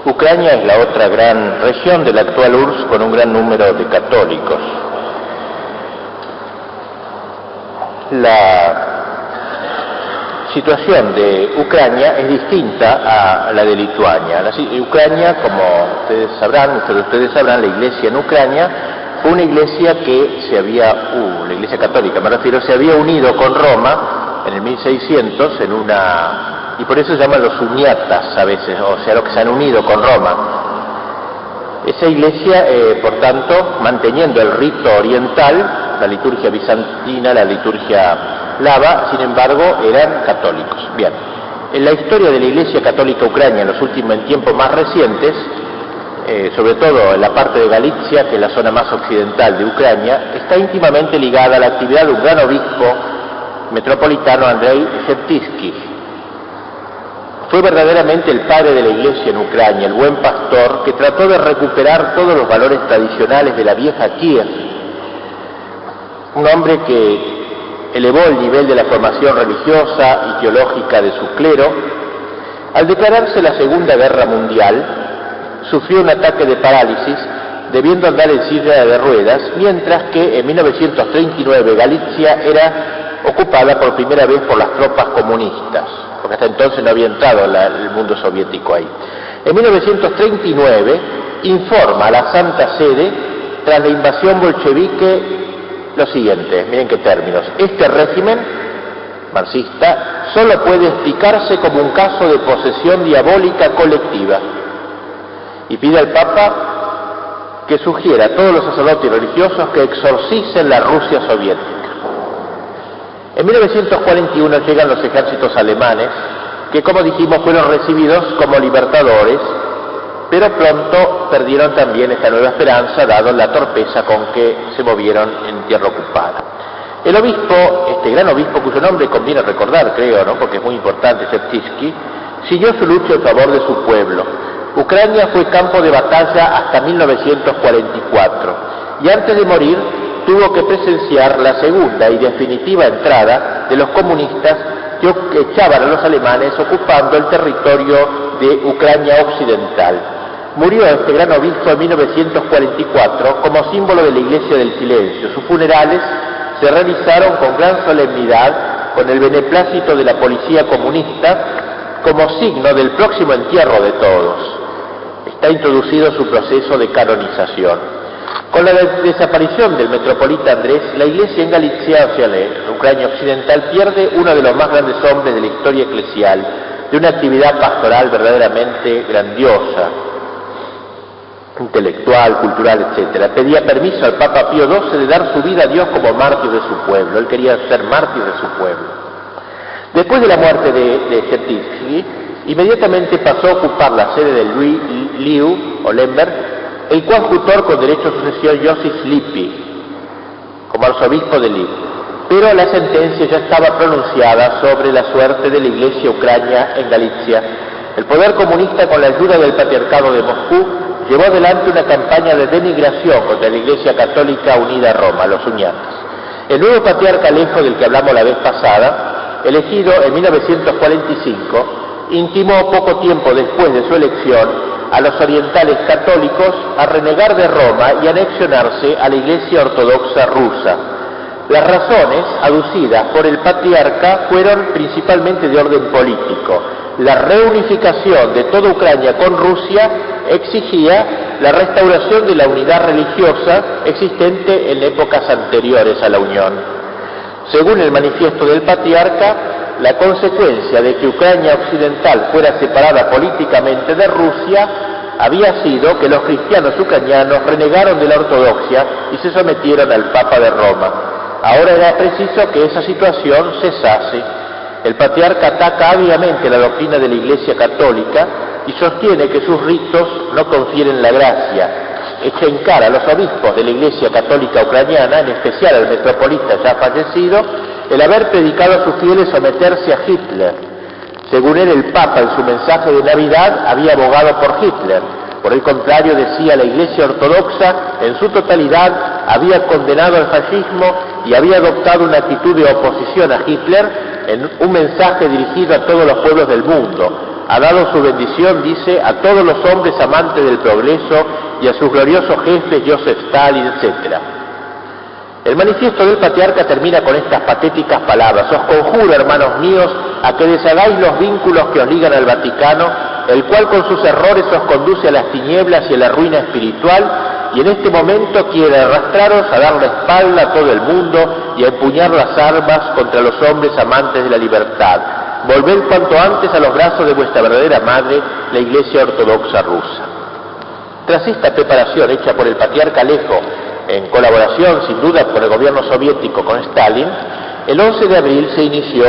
Speaker 1: Ucrania es la otra gran región de la actual URSS con un gran número de católicos. La situación de Ucrania es distinta a la de Lituania. Ucrania, como ustedes sabrán, muchos de ustedes sabrán, la iglesia en Ucrania fue una iglesia que la iglesia católica me refiero, se había unido con Roma en el 1600 y por eso se llaman los uniatas a veces, o sea, los que se han unido con Roma. Esa iglesia, por tanto, manteniendo el rito oriental, la liturgia bizantina, la liturgia lava, sin embargo, eran católicos. Bien, en la historia de la Iglesia Católica Ucrania en los últimos tiempos más recientes, sobre todo en la parte de Galicia, que es la zona más occidental de Ucrania, está íntimamente ligada a la actividad de un gran obispo metropolitano, Andrei Sheptytsky. Fue verdaderamente el padre de la Iglesia en Ucrania, el buen pastor que trató de recuperar todos los valores tradicionales de la vieja Kiev. Un hombre que elevó el nivel de la formación religiosa y teológica de su clero. Al declararse la Segunda Guerra Mundial, sufrió un ataque de parálisis, debiendo andar en silla de ruedas, mientras que en 1939 Galicia era ocupada por primera vez por las tropas comunistas, porque hasta entonces no había entrado el mundo soviético ahí. En 1939 informa a la Santa Sede, tras la invasión bolchevique, lo siguiente, miren qué términos: este régimen marxista solo puede explicarse como un caso de posesión diabólica colectiva, y pide al Papa que sugiera a todos los sacerdotes religiosos que exorcicen la Rusia soviética. En 1941 llegan los ejércitos alemanes, que, como dijimos, fueron recibidos como libertadores, pero pronto perdieron también esta nueva esperanza, dado la torpeza con que se movieron en tierra ocupada. El obispo, este gran obispo, cuyo nombre conviene recordar, creo, ¿no?, porque es muy importante, Sheptytsky, siguió su lucha en favor de su pueblo. Ucrania fue campo de batalla hasta 1944, y antes de morir tuvo que presenciar la segunda y definitiva entrada de los comunistas que echaban a los alemanes ocupando el territorio de Ucrania occidental. Murió este gran obispo en 1944 como símbolo de la Iglesia del Silencio. Sus funerales se realizaron con gran solemnidad, con el beneplácito de la policía comunista, como signo del próximo entierro de todos. Está introducido su proceso de canonización. Con la desaparición del metropolita Andrés, la Iglesia en Galicia, o sea, Ucrania occidental, pierde uno de los más grandes hombres de la historia eclesial, de una actividad pastoral verdaderamente grandiosa, intelectual, cultural, etc. Pedía permiso al Papa Pío XII de dar su vida a Dios como mártir de su pueblo. Él quería ser mártir de su pueblo. Después de la muerte de Chertitsky, inmediatamente pasó a ocupar la sede de Liu o Lemberg el coadjutor con derecho a sucesión Josip Lippi, como arzobispo de Liu. Pero la sentencia ya estaba pronunciada sobre la suerte de la Iglesia ucrania en Galicia. El poder comunista, con la ayuda del Patriarcado de Moscú, llevó adelante una campaña de denigración contra la Iglesia Católica unida a Roma, los uniates. El nuevo patriarca Alejo, del que hablamos la vez pasada, elegido en 1945, intimó poco tiempo después de su elección a los orientales católicos a renegar de Roma y anexionarse a la Iglesia Ortodoxa rusa. Las razones aducidas por el patriarca fueron principalmente de orden político. La reunificación de toda Ucrania con Rusia exigía la restauración de la unidad religiosa existente en épocas anteriores a la unión. Según el manifiesto del patriarca, la consecuencia de que Ucrania occidental fuera separada políticamente de Rusia había sido que los cristianos ucranianos renegaron de la ortodoxia y se sometieron al Papa de Roma. Ahora era preciso que esa situación cesase. El patriarca ataca ávidamente la doctrina de la Iglesia Católica y sostiene que sus ritos no confieren la gracia. Echa en cara a los obispos de la Iglesia Católica ucraniana, en especial al metropolita ya fallecido, el haber predicado a sus fieles someterse a Hitler. Según él, el Papa en su mensaje de Navidad había abogado por Hitler. Por el contrario, decía, la Iglesia Ortodoxa en su totalidad había condenado al fascismo y había adoptado una actitud de oposición a Hitler en un mensaje dirigido a todos los pueblos del mundo. Ha dado su bendición, dice, a todos los hombres amantes del progreso y a sus gloriosos jefes Joseph Stalin, etc. El manifiesto del patriarca termina con estas patéticas palabras: os conjuro, hermanos míos, a que deshagáis los vínculos que os ligan al Vaticano, el cual con sus errores os conduce a las tinieblas y a la ruina espiritual, y en este momento quiere arrastraros a dar la espalda a todo el mundo y a empuñar las armas contra los hombres amantes de la libertad. Volved cuanto antes a los brazos de vuestra verdadera madre, la Iglesia Ortodoxa rusa. Tras esta preparación hecha por el patriarca Alejo, en colaboración sin duda con el gobierno soviético con Stalin, el 11 de abril se inició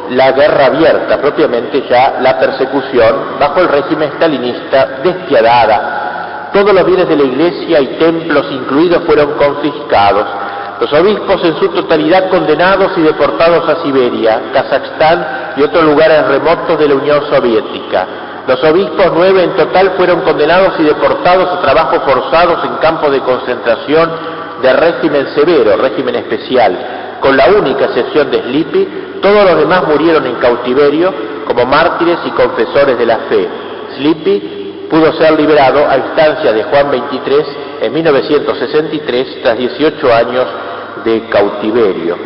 Speaker 1: la guerra abierta, propiamente ya la persecución bajo el régimen stalinista despiadada. Todos los bienes de la iglesia y templos incluidos fueron confiscados. Los obispos en su totalidad condenados y deportados a Siberia, Kazajstán y otros lugares remotos de la Unión Soviética. Los obispos 9 en total fueron condenados y deportados a trabajos forzados en campos de concentración de régimen severo, régimen especial. Con la única excepción de Slipi, todos los demás murieron en cautiverio como mártires y confesores de la fe. Slipi pudo ser liberado a instancias de Juan XXIII en 1963 tras 18 años de cautiverio.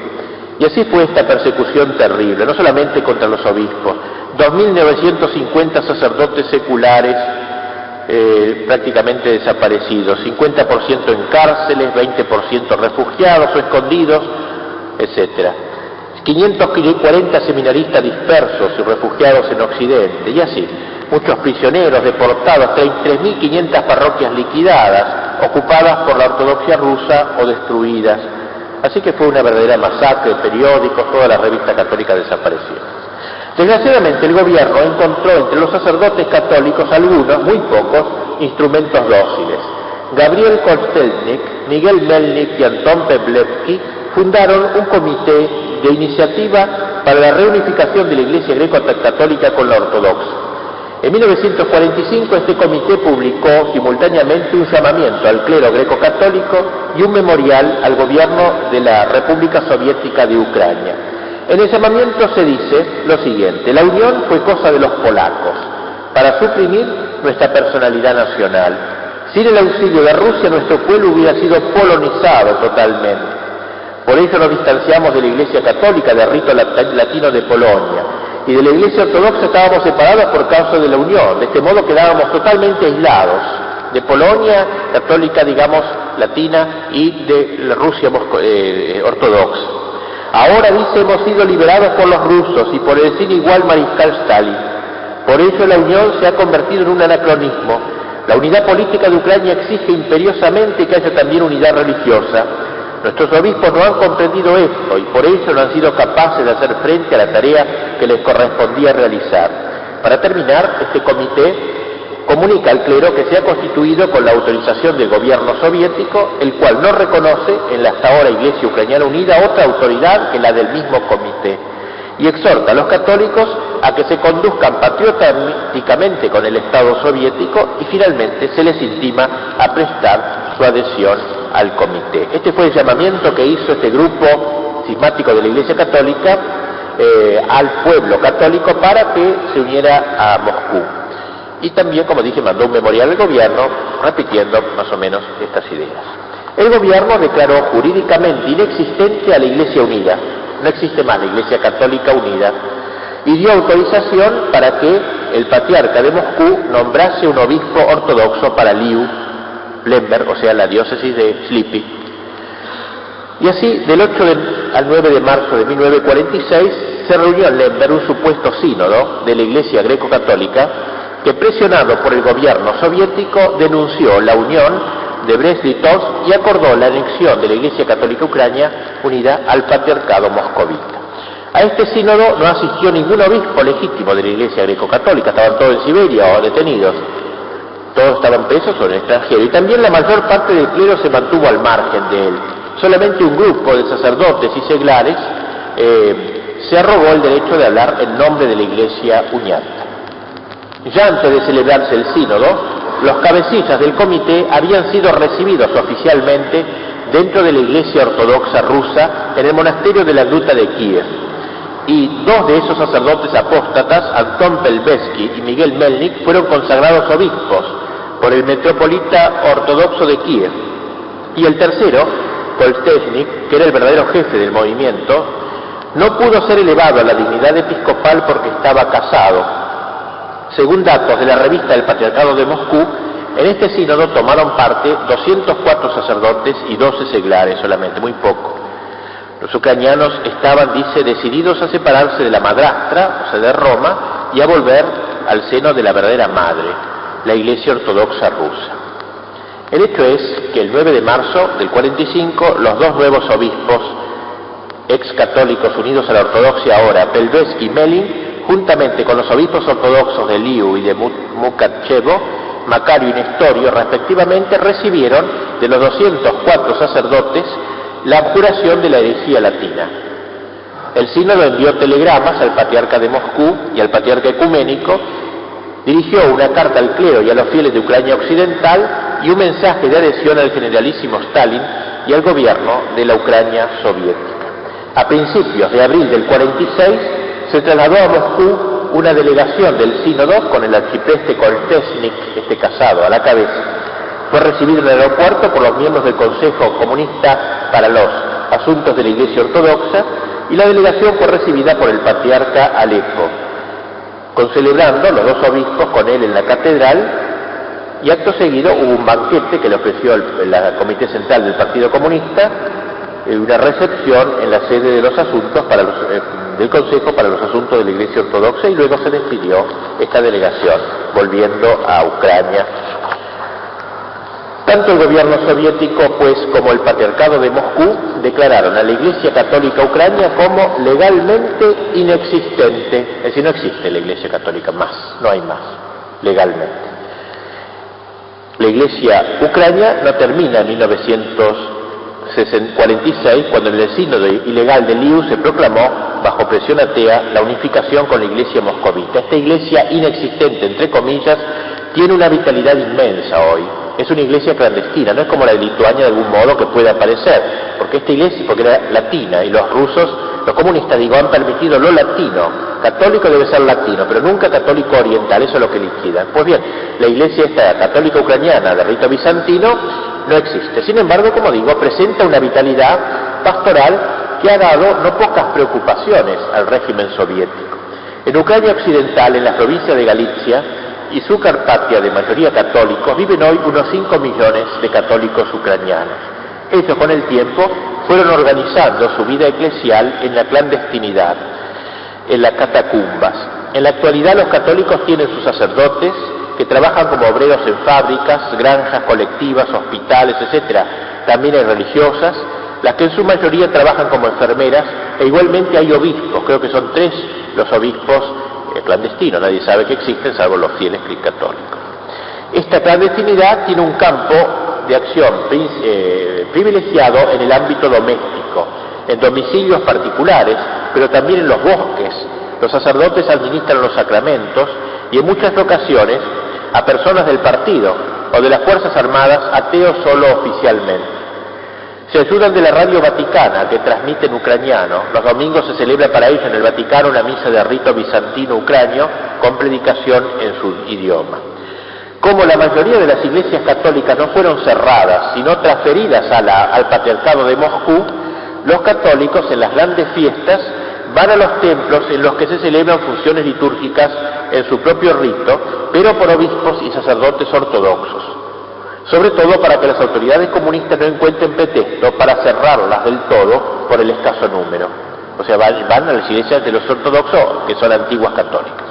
Speaker 1: Y así fue esta persecución terrible, no solamente contra los obispos. 2.950 sacerdotes seculares prácticamente desaparecidos, 50% en cárceles, 20% refugiados o escondidos, etc. 540 seminaristas dispersos y refugiados en Occidente, y así, muchos prisioneros deportados, 3.500 parroquias liquidadas, ocupadas por la ortodoxia rusa o destruidas. Así que fue una verdadera masacre, periódicos, toda la revista católica desapareció. Desgraciadamente el gobierno encontró entre los sacerdotes católicos algunos, muy pocos, instrumentos dóciles. Gabriel Kostelnik, Miguel Melnik y Anton Peblevsky fundaron un comité de iniciativa para la reunificación de la Iglesia greco-católica con la ortodoxa. En 1945 este comité publicó simultáneamente un llamamiento al clero greco-católico y un memorial al gobierno de la República Soviética de Ucrania. En el llamamiento se dice lo siguiente: la unión fue cosa de los polacos para suprimir nuestra personalidad nacional. Sin el auxilio de Rusia nuestro pueblo hubiera sido polonizado totalmente. Por eso nos distanciamos de la Iglesia Católica, del rito latino de Polonia, y de la Iglesia Ortodoxa estábamos separados por causa de la unión. De este modo quedábamos totalmente aislados de Polonia católica, digamos, latina, y de la Rusia ortodoxa. Ahora dice, hemos sido liberados por los rusos y por el sin igual mariscal Stalin. Por ello la unión se ha convertido en un anacronismo. La unidad política de Ucrania exige imperiosamente que haya también unidad religiosa. Nuestros obispos no han comprendido esto y por ello no han sido capaces de hacer frente a la tarea que les correspondía realizar. Para terminar, este comité comunica al clero que se ha constituido con la autorización del gobierno soviético, el cual no reconoce en la hasta ahora Iglesia Ucraniana Unida otra autoridad que la del mismo comité, y exhorta a los católicos a que se conduzcan patrióticamente con el Estado soviético y finalmente se les intima a prestar su adhesión al comité. Este fue el llamamiento que hizo este grupo cismático de la Iglesia Católica al pueblo católico para que se uniera a Moscú. Y también, como dije, mandó un memorial al gobierno repitiendo más o menos estas ideas. El gobierno declaró jurídicamente inexistente a la Iglesia Unida. No existe más la Iglesia Católica Unida. Y dio autorización para que el patriarca de Moscú nombrase un obispo ortodoxo para Liu, Lemberg, o sea, la diócesis de Slipi. Y así, del 8 al 9 de marzo de 1946, se reunió en Lemberg un supuesto sínodo de la Iglesia greco-católica que, presionado por el gobierno soviético, denunció la unión de Brest-Litovsk y acordó la anexión de la Iglesia Católica Ucrania unida al patriarcado moscovita. A este sínodo no asistió ningún obispo legítimo de la Iglesia greco-católica, estaban todos en Siberia o detenidos, todos estaban presos o en el extranjero, y también la mayor parte del clero se mantuvo al margen de él. Solamente un grupo de sacerdotes y seglares se arrogó el derecho de hablar en nombre de la Iglesia uniata. Ya antes de celebrarse el sínodo, los cabecillas del comité habían sido recibidos oficialmente dentro de la Iglesia Ortodoxa rusa en el monasterio de la Gruta de Kiev, y dos de esos sacerdotes apóstatas, Anton Pelbesky y Miguel Melnik, fueron consagrados obispos por el metropolita ortodoxo de Kiev, y el tercero, Kolstechnik, que era el verdadero jefe del movimiento, no pudo ser elevado a la dignidad episcopal porque estaba casado. Según datos de la revista del Patriarcado de Moscú, en este sínodo tomaron parte 204 sacerdotes y 12 seglares solamente, muy poco. Los ucranianos estaban, dice, decididos a separarse de la madrastra, o sea, de Roma, y a volver al seno de la verdadera madre, la Iglesia Ortodoxa rusa. El hecho es que el 9 de marzo del 45, los dos nuevos obispos ex-católicos unidos a la ortodoxia ahora, Pelbesky y Melnik, juntamente con los obispos ortodoxos de Liu y de Mukachevo, Macario y Nestorio, respectivamente, recibieron de los 204 sacerdotes la abjuración de la herejía latina. El sínodo envió telegramas al patriarca de Moscú y al patriarca ecuménico, dirigió una carta al clero y a los fieles de Ucrania Occidental y un mensaje de adhesión al generalísimo Stalin y al gobierno de la Ucrania soviética. A principios de abril del 46, se trasladó a Moscú una delegación del sínodo con el arcipreste Kolstechnik, casado, a la cabeza. Fue recibido en el aeropuerto por los miembros del Consejo Comunista para los Asuntos de la Iglesia Ortodoxa, y la delegación fue recibida por el patriarca Alejo, concelebrando los dos obispos con él en la catedral, y acto seguido hubo un banquete que le ofreció el Comité Central del Partido Comunista, una recepción en la sede de los asuntos del Consejo para los Asuntos de la Iglesia Ortodoxa, y luego se despidió esta delegación, volviendo a Ucrania. Tanto el gobierno soviético, pues, como el Patriarcado de Moscú declararon a la Iglesia Católica Ucrania como legalmente inexistente, es decir, no existe la Iglesia Católica más, no hay más, legalmente. La Iglesia Ucrania no termina en 1946, cuando en el sínodo ilegal de Liu se proclamó, bajo presión atea, la unificación con la Iglesia moscovita. Esta Iglesia inexistente, entre comillas, tiene una vitalidad inmensa hoy. Es una iglesia clandestina, no es como la de Lituania de algún modo que puede aparecer, porque esta iglesia, porque era latina, y los rusos, los comunistas, digo, han permitido lo latino. Católico debe ser latino, pero nunca católico oriental, eso es lo que liquidan. Pues bien, la iglesia esta católica ucraniana de rito bizantino no existe. Sin embargo, como digo, presenta una vitalidad pastoral que ha dado no pocas preocupaciones al régimen soviético. En Ucrania occidental, en la provincia de Galicia y su Carpatia de mayoría católicos, viven hoy unos 5 millones de católicos ucranianos. Ellos con el tiempo fueron organizando su vida eclesial en la clandestinidad, en las catacumbas. En la actualidad los católicos tienen sus sacerdotes que trabajan como obreros en fábricas, granjas colectivas, hospitales, etc. También hay religiosas, las que en su mayoría trabajan como enfermeras, e igualmente hay obispos, creo que son 3 los obispos clandestinos, nadie sabe que existen salvo los fieles católicos. Esta clandestinidad tiene un campo de acción privilegiado en el ámbito doméstico, en domicilios particulares, pero también en los bosques. Los sacerdotes administran los sacramentos y en muchas ocasiones a personas del partido o de las Fuerzas Armadas, ateos solo oficialmente. Se ayudan de la radio vaticana que transmite en ucraniano. Los domingos se celebra para ellos en el Vaticano una misa de rito bizantino ucranio con predicación en su idioma. Como la mayoría de las iglesias católicas no fueron cerradas, sino transferidas al Patriarcado de Moscú, los católicos en las grandes fiestas van a los templos en los que se celebran funciones litúrgicas en su propio rito, pero por obispos y sacerdotes ortodoxos. Sobre todo para que las autoridades comunistas no encuentren pretexto para cerrarlas del todo por el escaso número. O sea, van a las iglesias de los ortodoxos, que son antiguas católicas.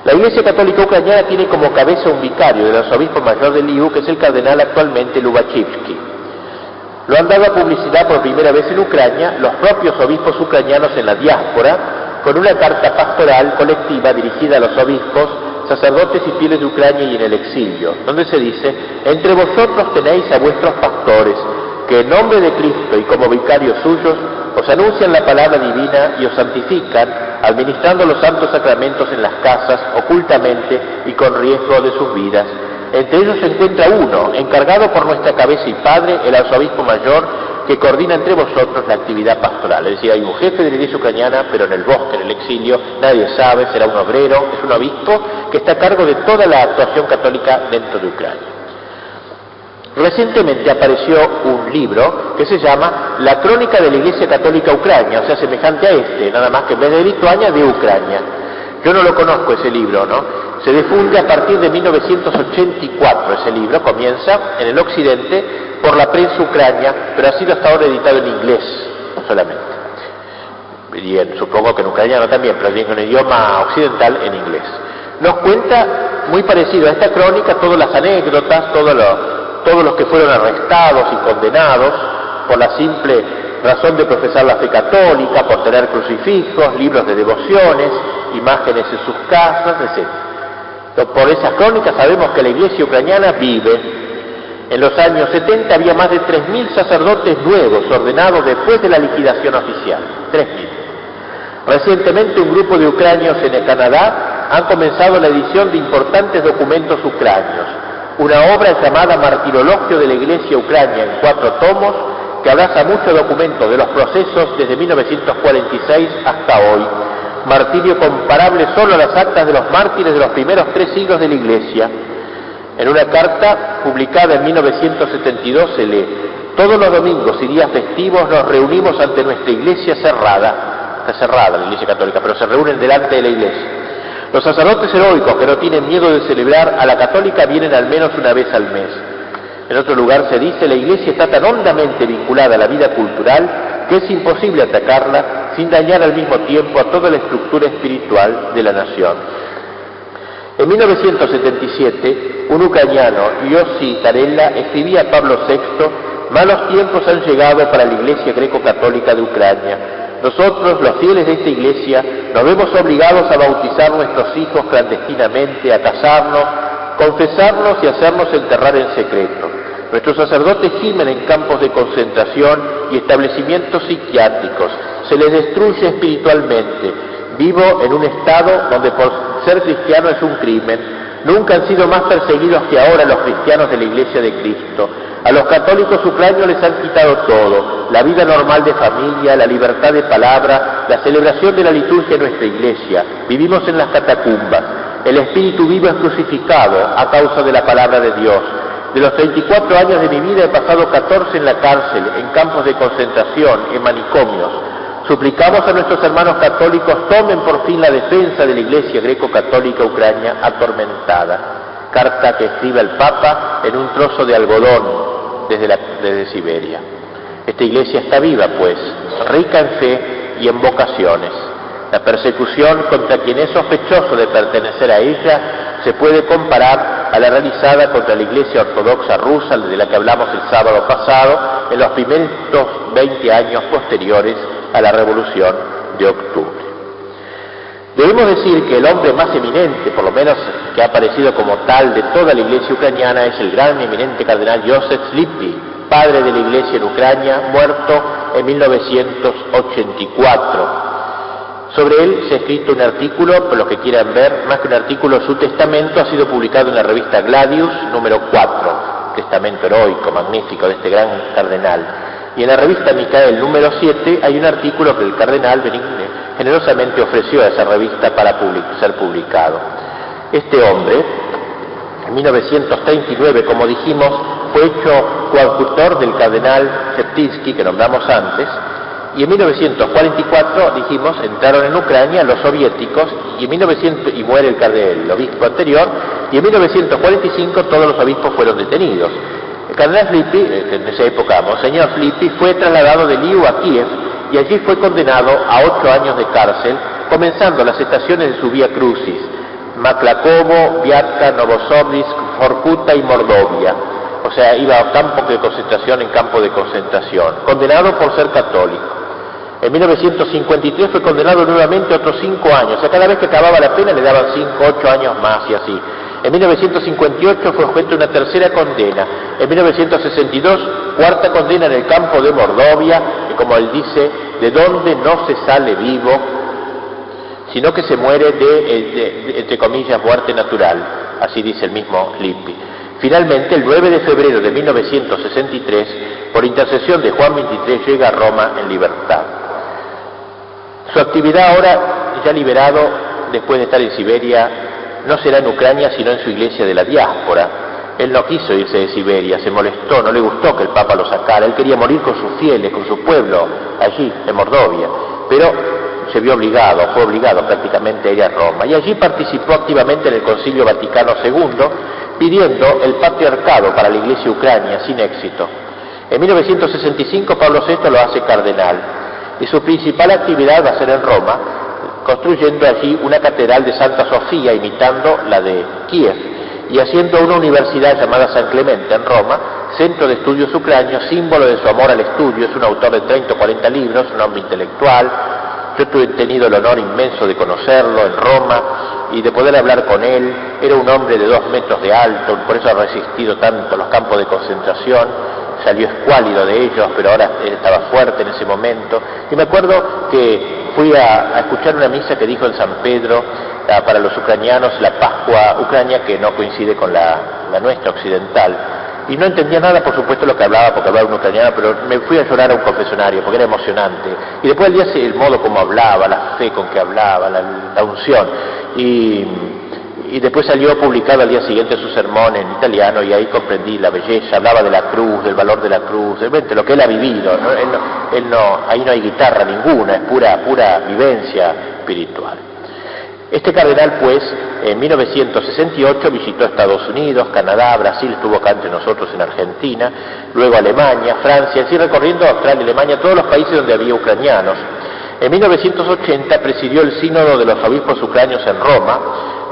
Speaker 1: La Iglesia Católica Ucraniana tiene como cabeza un vicario del arzobispo mayor de Lviv, que es el cardenal actualmente Lubachevsky. Lo han dado a publicidad por primera vez en Ucrania los propios obispos ucranianos en la diáspora, con una carta pastoral colectiva dirigida a los obispos, sacerdotes y fieles de Ucrania y en el exilio, donde se dice: entre vosotros tenéis a vuestros pastores, que en nombre de Cristo y como vicarios suyos os anuncian la palabra divina y os santifican, administrando los santos sacramentos en las casas, ocultamente y con riesgo de sus vidas. Entre ellos se encuentra uno, encargado por nuestra cabeza y padre, el arzobispo mayor, que coordina entre vosotros la actividad pastoral. Es decir, hay un jefe de la iglesia ucraniana, pero en el bosque, en el exilio, nadie sabe, será un obrero, es un obispo que está a cargo de toda la actuación católica dentro de Ucrania. Recientemente apareció un libro que se llama La Crónica de la Iglesia Católica Ucrania, o sea, semejante a este, nada más que en vez de Lituania, de Ucrania. Yo no lo conozco ese libro, ¿no? Se difunde a partir de 1984 ese libro, comienza en el occidente por la prensa ucrania, pero ha sido hasta ahora editado en inglés solamente. Y supongo que en ucraniano también, pero bien en idioma occidental en inglés. Nos cuenta, muy parecido a esta crónica, todas las anécdotas, todos los que fueron arrestados y condenados por la simple razón de profesar la fe católica, por tener crucifijos, libros de devociones, imágenes en sus casas, etc. Por esas crónicas sabemos que la iglesia ucraniana vive. En los años 70 había más de 3.000 sacerdotes nuevos ordenados después de la liquidación oficial. 3.000. Recientemente un grupo de ucranios en el Canadá han comenzado la edición de importantes documentos ucranios. Una obra llamada Martirologio de la Iglesia Ucrania en 4 tomos, que abraza muchos documentos de los procesos desde 1946 hasta hoy. Martirio comparable solo a las actas de los mártires de los primeros 3 siglos de la Iglesia. En una carta publicada en 1972 se lee: todos los domingos y días festivos nos reunimos ante nuestra iglesia cerrada. Está cerrada la Iglesia Católica, pero se reúnen delante de la iglesia. Los sacerdotes heroicos que no tienen miedo de celebrar a la católica vienen al menos una vez al mes. En otro lugar se dice: la iglesia está tan hondamente vinculada a la vida cultural que es imposible atacarla sin dañar al mismo tiempo a toda la estructura espiritual de la nación. En 1977, un ucraniano, Yossi Tarella, escribía a Pablo VI: malos tiempos han llegado para la Iglesia Greco-Católica de Ucrania. Nosotros, los fieles de esta iglesia, nos vemos obligados a bautizar nuestros hijos clandestinamente, a casarnos, confesarnos y hacernos enterrar en secreto. Nuestros sacerdotes gimen en campos de concentración y establecimientos psiquiátricos. Se les destruye espiritualmente. Vivo en un estado donde por ser cristiano es un crimen. Nunca han sido más perseguidos que ahora los cristianos de la Iglesia de Cristo. A los católicos ucranianos les han quitado todo: la vida normal de familia, la libertad de palabra, la celebración de la liturgia en nuestra iglesia. Vivimos en las catacumbas. El espíritu vivo es crucificado a causa de la palabra de Dios. De los 34 años de mi vida he pasado 14 en la cárcel, en campos de concentración, en manicomios. Suplicamos a nuestros hermanos católicos tomen por fin la defensa de la Iglesia Greco-Católica Ucrania atormentada. Carta que escribe el Papa en un trozo de algodón desde Siberia. Esta iglesia está viva, pues, rica en fe y en vocaciones. La persecución contra quien es sospechoso de pertenecer a ella se puede comparar a la realizada contra la Iglesia Ortodoxa rusa, de la que hablamos el sábado pasado, en los primeros 20 años posteriores a la Revolución de Octubre. Debemos decir que el hombre más eminente, por lo menos que ha aparecido como tal de toda la Iglesia ucraniana, es el gran eminente cardenal Joseph Slipy, padre de la Iglesia en Ucrania, muerto en 1984. Sobre él se ha escrito un artículo, por los que quieran ver, más que un artículo, su testamento ha sido publicado en la revista Gladius, número 4, testamento heroico, magnífico de este gran cardenal. Y en la revista Micael, número 7, hay un artículo que el cardenal generosamente ofreció a esa revista para ser publicado. Este hombre, en 1939, como dijimos, fue hecho coadjutor del cardenal Sheptynsky, que nombramos antes, y en 1944, dijimos, entraron en Ucrania los soviéticos, y muere el obispo anterior, y en 1945 todos los obispos fueron detenidos. El cardenal Slipy, en esa época, Monseñor Slipy, fue trasladado de Lviv a Kiev, y allí fue condenado a 8 años de cárcel, comenzando las estaciones de su Vía Crucis, Maklakovo, Viatka, Novosibirsk, Vorkuta y Mordovia. O sea, iba a campo de concentración en campo de concentración, condenado por ser católico. En 1953 fue condenado nuevamente a otros 5 años, o sea, cada vez que acababa la pena le daban 5, 8 años más y así. En 1958 fue objeto de una tercera condena. En 1962, cuarta condena en el campo de Mordovia, que como él dice, de donde no se sale vivo, sino que se muere entre comillas, muerte natural, así dice el mismo Lippi. Finalmente, el 9 de febrero de 1963, por intercesión de Juan XXIII, llega a Roma en libertad. Su actividad ahora, ya liberado, después de estar en Siberia, no será en Ucrania, sino en su iglesia de la diáspora. Él no quiso irse de Siberia, se molestó, no le gustó que el Papa lo sacara, él quería morir con sus fieles, con su pueblo, allí, en Mordovia, pero se vio obligado, fue obligado prácticamente a ir a Roma, y allí participó activamente en el Concilio Vaticano II, pidiendo el patriarcado para la iglesia ucrania, sin éxito. En 1965 Pablo VI lo hace cardenal, y su principal actividad va a ser en Roma, construyendo allí una catedral de Santa Sofía, imitando la de Kiev, y haciendo una universidad llamada San Clemente en Roma, centro de estudios ucranios, símbolo de su amor al estudio. Es un autor de 30 o 40 libros, un hombre intelectual. Yo he tenido el honor inmenso de conocerlo en Roma y de poder hablar con él. Era un hombre de 2 metros de alto, por eso ha resistido tanto los campos de concentración. Salió escuálido de ellos, pero ahora estaba fuerte en ese momento. Y me acuerdo que fui a escuchar una misa que dijo en San Pedro para los ucranianos, la Pascua Ucrania, que no coincide con la nuestra occidental. Y no entendía nada, por supuesto, lo que hablaba, porque hablaba un ucraniano, pero me fui a llorar a un confesionario, porque era emocionante. Y después el día, el modo como hablaba, la fe con que hablaba, la unción. Y después salió publicado al día siguiente su sermón en italiano, y ahí comprendí la belleza, hablaba de la cruz, del valor de la cruz, de lo que él ha vivido, ¿no? Ahí no hay guitarra ninguna, es pura vivencia espiritual. Este cardenal, pues, en 1968 visitó Estados Unidos, Canadá, Brasil, estuvo acá entre nosotros en Argentina, luego Alemania, Francia, así recorriendo Australia, Alemania, todos los países donde había ucranianos. En 1980 presidió el sínodo de los obispos ucranios en Roma,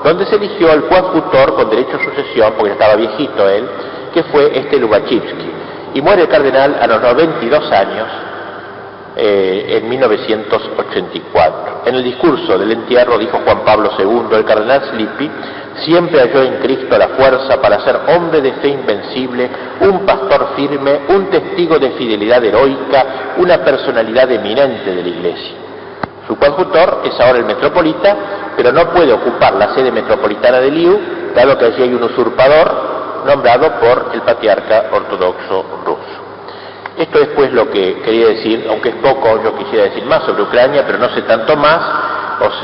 Speaker 1: donde se eligió al coadjutor con derecho a sucesión, porque estaba viejito él, que fue Lubachivsky. Y muere el cardenal a los 92 años, en 1984. En el discurso del entierro dijo Juan Pablo II, el cardenal Slipy siempre halló en Cristo la fuerza para ser hombre de fe invencible, un pastor firme, un testigo de fidelidad heroica, una personalidad eminente de la Iglesia. Su coadjutor es ahora el metropolita, pero no puede ocupar la sede metropolitana de Lviv, dado que allí hay un usurpador nombrado por el patriarca ortodoxo ruso. Esto es pues lo que quería decir, aunque es poco, yo quisiera decir más sobre Ucrania, pero no sé tanto más,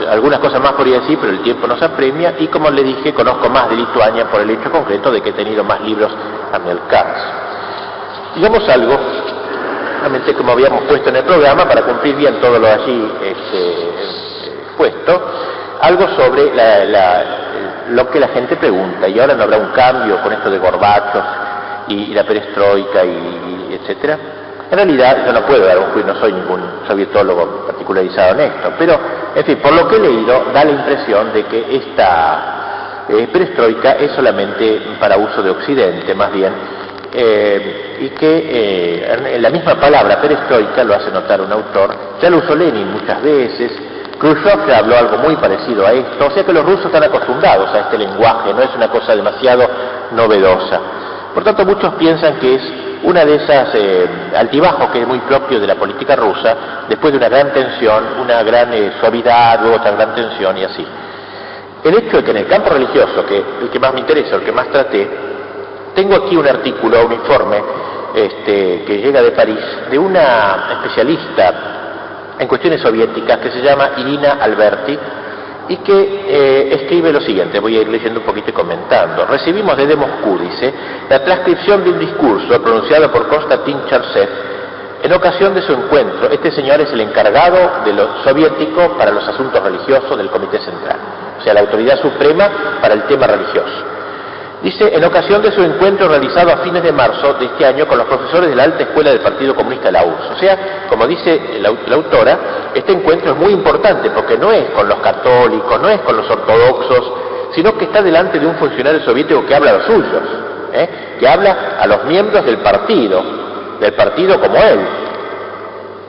Speaker 1: algunas cosas más podría decir, pero el tiempo nos apremia, y como le dije, conozco más de Lituania por el hecho concreto de que he tenido más libros a mi alcance. Digamos algo, realmente como habíamos puesto en el programa, para cumplir bien todo lo allí puesto, algo sobre lo que la gente pregunta, y ahora no habrá un cambio con esto de Gorbachev y la perestroika y etcétera. En realidad yo no puedo dar un juicio, no soy ningún sovietólogo particularizado en esto, pero en fin, por lo que he leído da la impresión de que esta perestroika es solamente para uso de Occidente, más bien, y que en la misma palabra perestroika, lo hace notar un autor, ya lo usó Lenin muchas veces, Khrushchev ya habló algo muy parecido a esto, o sea que los rusos están acostumbrados a este lenguaje, no es una cosa demasiado novedosa. Por tanto, muchos piensan que es una de esas altibajos que es muy propio de la política rusa, después de una gran tensión, una gran suavidad, luego otra gran tensión y así. El hecho de que en el campo religioso, que el que más me interesa, el que más traté, tengo aquí un artículo, un informe que llega de París, de una especialista en cuestiones soviéticas que se llama Irina Alberti, y que escribe lo siguiente, voy a ir leyendo un poquito y comentando. Recibimos desde Moscú, dice, la transcripción de un discurso pronunciado por Konstantin Charsev en ocasión de su encuentro. Este señor es el encargado de lo soviético para los asuntos religiosos del Comité Central, o sea, la autoridad suprema para el tema religioso. Dice, en ocasión de su encuentro realizado a fines de marzo de este año con los profesores de la alta escuela del Partido Comunista de la URSS. O sea, como dice la autora, este encuentro es muy importante porque no es con los católicos, no es con los ortodoxos, sino que está delante de un funcionario soviético que habla a los suyos, que habla a los miembros del partido como él,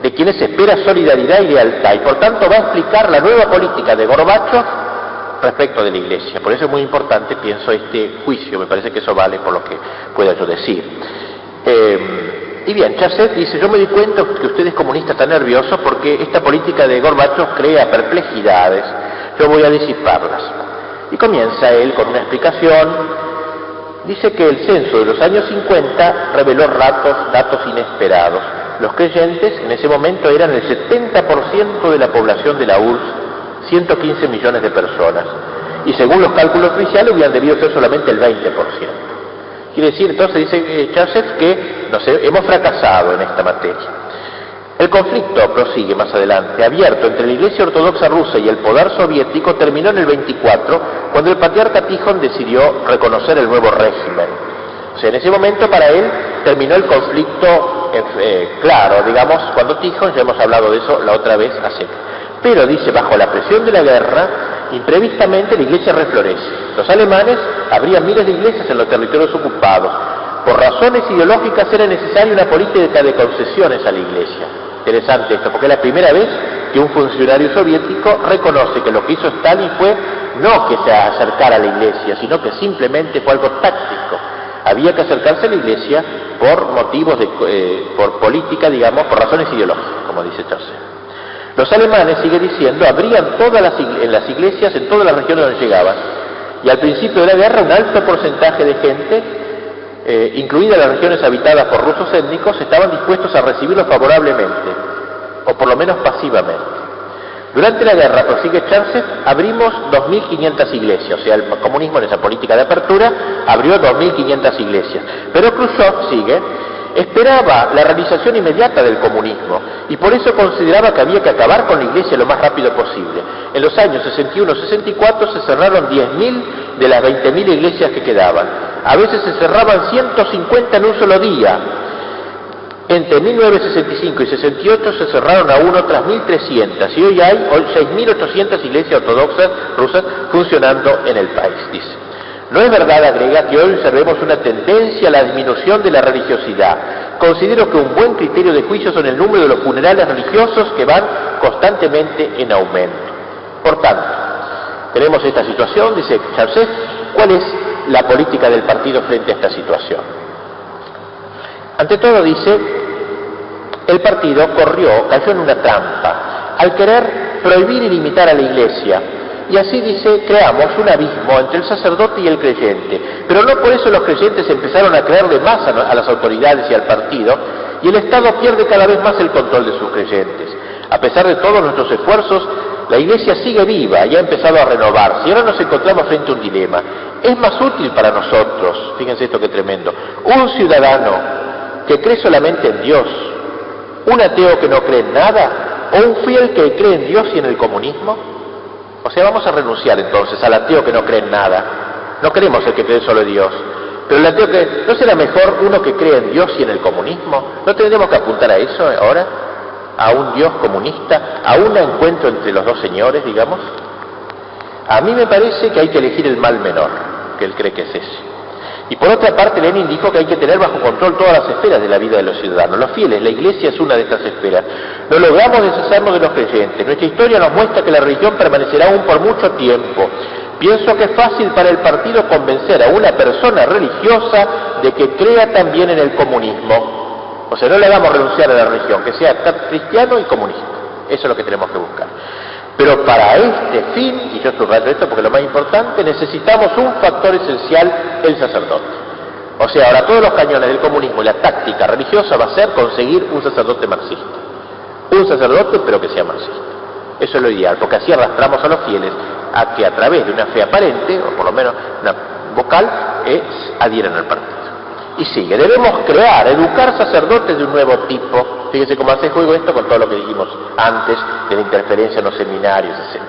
Speaker 1: de quienes se espera solidaridad y lealtad, y por tanto va a explicar la nueva política de Gorbachev respecto de la Iglesia. Por eso es muy importante, pienso, este juicio, me parece que eso vale por lo que pueda yo decir. Y bien, Charsev dice, yo me di cuenta que ustedes comunistas están nerviosos porque esta política de Gorbachev crea perplejidades, yo voy a disiparlas. Y comienza él con una explicación, dice que el censo de los años 50 reveló datos inesperados. Los creyentes en ese momento eran el 70% de la población de la URSS, 115 millones de personas, y según los cálculos oficiales hubieran debido ser solamente el 20%. Quiere decir, entonces, dice Charsev, que hemos fracasado en esta materia. El conflicto, prosigue más adelante, abierto entre la Iglesia Ortodoxa rusa y el poder soviético, terminó en el 24, cuando el patriarca Tikhon decidió reconocer el nuevo régimen. O sea, en ese momento para él terminó el conflicto claro, digamos, cuando Tikhon, ya hemos hablado de eso la otra vez, pero dice, bajo la presión de la guerra, imprevistamente la iglesia reflorece. Los alemanes abrían miles de iglesias en los territorios ocupados. Por razones ideológicas era necesaria una política de concesiones a la iglesia. Interesante esto, porque es la primera vez que un funcionario soviético reconoce que lo que hizo Stalin fue no que se acercara a la iglesia, sino que simplemente fue algo táctico. Había que acercarse a la iglesia por motivos por política, digamos, por razones ideológicas, como dice Charsev. Los alemanes, sigue diciendo, abrían en las iglesias en todas las regiones donde llegaban, y al principio de la guerra un alto porcentaje de gente, incluidas las regiones habitadas por rusos étnicos, estaban dispuestos a recibirlos favorablemente, o por lo menos pasivamente. Durante la guerra, prosigue Charsev, abrimos 2.500 iglesias, o sea, el comunismo en esa política de apertura abrió 2.500 iglesias, pero Khrushchev, sigue, esperaba la realización inmediata del comunismo y por eso consideraba que había que acabar con la iglesia lo más rápido posible. En los años 61-64 se cerraron 10.000 de las 20.000 iglesias que quedaban. A veces se cerraban 150 en un solo día. Entre 1965 y 68 se cerraron aún otras 1.300 y hoy hay 6.800 iglesias ortodoxas rusas funcionando en el país, dice. No es verdad, agrega, que hoy observemos una tendencia a la disminución de la religiosidad. Considero que un buen criterio de juicio son el número de los funerales religiosos que van constantemente en aumento. Por tanto, tenemos esta situación, dice Charsev. ¿Cuál es la política del partido frente a esta situación? Ante todo, dice, el partido cayó en una trampa, al querer prohibir y limitar a la iglesia. Y así, dice, creamos un abismo entre el sacerdote y el creyente. Pero no por eso los creyentes empezaron a creerle más a las autoridades y al partido, y el Estado pierde cada vez más el control de sus creyentes. A pesar de todos nuestros esfuerzos, la Iglesia sigue viva y ha empezado a renovarse. Y ahora nos encontramos frente a un dilema. ¿Es más útil para nosotros, fíjense esto que tremendo, un ciudadano que cree solamente en Dios, un ateo que no cree en nada, o un fiel que cree en Dios y en el comunismo? O sea, vamos a renunciar entonces al ateo que no cree en nada. No queremos el que cree solo en Dios. Pero planteo que, ¿no será mejor uno que cree en Dios y en el comunismo? ¿No tendremos que apuntar a eso ahora? ¿A un Dios comunista? ¿A un encuentro entre los dos señores, digamos? A mí me parece que hay que elegir el mal menor, que él cree que es ese. Y por otra parte, Lenin dijo que hay que tener bajo control todas las esferas de la vida de los ciudadanos, los fieles. La Iglesia es una de estas esferas. No logramos deshacernos de los creyentes. Nuestra historia nos muestra que la religión permanecerá aún por mucho tiempo. Pienso que es fácil para el partido convencer a una persona religiosa de que crea también en el comunismo. O sea, no le hagamos renunciar a la religión, que sea cristiano y comunista. Eso es lo que tenemos que buscar. Pero para este fin, y yo subrayo esto porque es lo más importante, necesitamos un factor esencial, el sacerdote. O sea, ahora todos los cañones del comunismo y la táctica religiosa va a ser conseguir un sacerdote marxista. Un sacerdote, pero que sea marxista. Eso es lo ideal, porque así arrastramos a los fieles a que a través de una fe aparente, o por lo menos una vocal, adhieran al partido. Y sigue, debemos crear, educar sacerdotes de un nuevo tipo. Fíjese cómo hace juego esto con todo lo que dijimos antes de la interferencia en los seminarios, etc.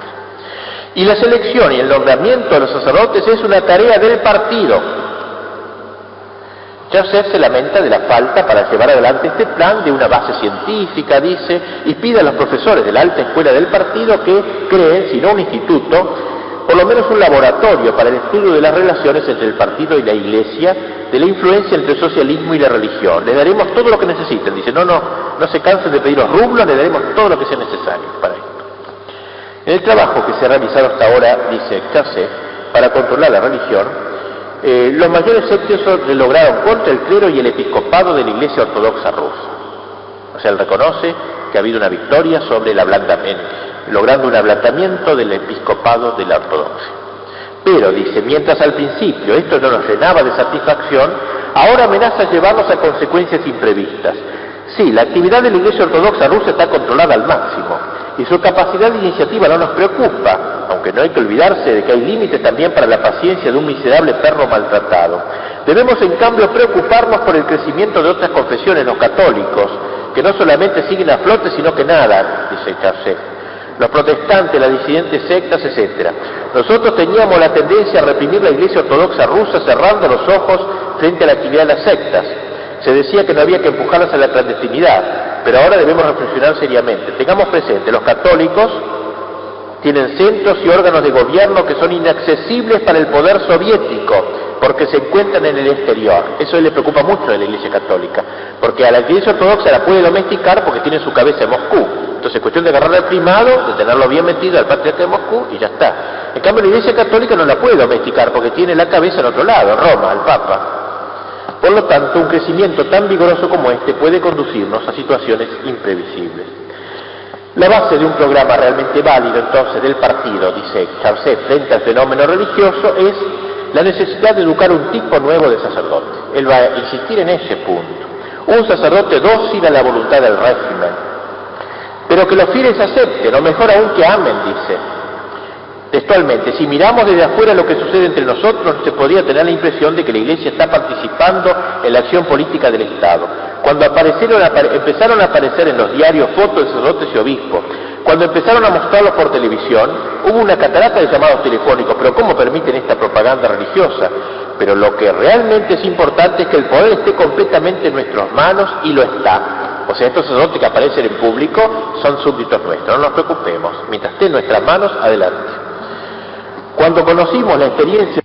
Speaker 1: Y la selección y el nombramiento de los sacerdotes es una tarea del partido. Joseph se lamenta de la falta para llevar adelante este plan de una base científica, dice, y pide a los profesores de la alta escuela del partido que creen, si no un instituto, por lo menos un laboratorio para el estudio de las relaciones entre el partido y la Iglesia, de la influencia entre el socialismo y la religión. Les daremos todo lo que necesiten. Dice, no se cansen de pedir los rublos, les daremos todo lo que sea necesario para esto. En el trabajo que se ha realizado hasta ahora, dice Joseph, para controlar la religión, los mayores éxitos se lograron contra el clero y el episcopado de la Iglesia Ortodoxa rusa. O sea, él reconoce que ha habido una victoria sobre el ablandamiento, logrando un ablandamiento del episcopado de la ortodoxia. Pero, dice, mientras al principio esto no nos llenaba de satisfacción, ahora amenaza llevarnos a consecuencias imprevistas. Sí, la actividad de la Iglesia Ortodoxa rusa está controlada al máximo, y su capacidad de iniciativa no nos preocupa, aunque no hay que olvidarse de que hay límites también para la paciencia de un miserable perro maltratado. Debemos, en cambio, preocuparnos por el crecimiento de otras confesiones, los católicos, que no solamente siguen a flote, sino que nadan, dice Joseph. Los protestantes, las disidentes sectas, etc. Nosotros teníamos la tendencia a reprimir la Iglesia Ortodoxa rusa cerrando los ojos frente a la actividad de las sectas. Se decía que no había que empujarlas a la clandestinidad, pero ahora debemos reflexionar seriamente. Tengamos presente, los católicos tienen centros y órganos de gobierno que son inaccesibles para el poder soviético, porque se encuentran en el exterior. Eso le preocupa mucho a la Iglesia Católica, porque a la Iglesia Ortodoxa la puede domesticar porque tiene su cabeza en Moscú. Entonces es cuestión de agarrar al primado, de tenerlo bien metido al patriarca de Moscú y ya está. En cambio la Iglesia Católica no la puede domesticar porque tiene la cabeza en otro lado, en Roma, el Papa. Por lo tanto, un crecimiento tan vigoroso como este puede conducirnos a situaciones imprevisibles. La base de un programa realmente válido entonces del partido, dice Joseph, frente al fenómeno religioso es la necesidad de educar un tipo nuevo de sacerdote. Él va a insistir en ese punto. Un sacerdote dócil a la voluntad del régimen, pero que los fieles acepten, o mejor aún que amen, dice. Textualmente, si miramos desde afuera lo que sucede entre nosotros, se podría tener la impresión de que la Iglesia está participando en la acción política del Estado. Cuando empezaron a aparecer en los diarios fotos de sacerdotes y obispos, cuando empezaron a mostrarlos por televisión, hubo una catarata de llamados telefónicos. Pero ¿cómo permiten esta propaganda religiosa? Pero lo que realmente es importante es que el poder esté completamente en nuestras manos, y lo está. O sea, estos sacerdotes que aparecen en público son súbditos nuestros, no nos preocupemos. Mientras esté en nuestras manos, adelante. Cuando conocimos la experiencia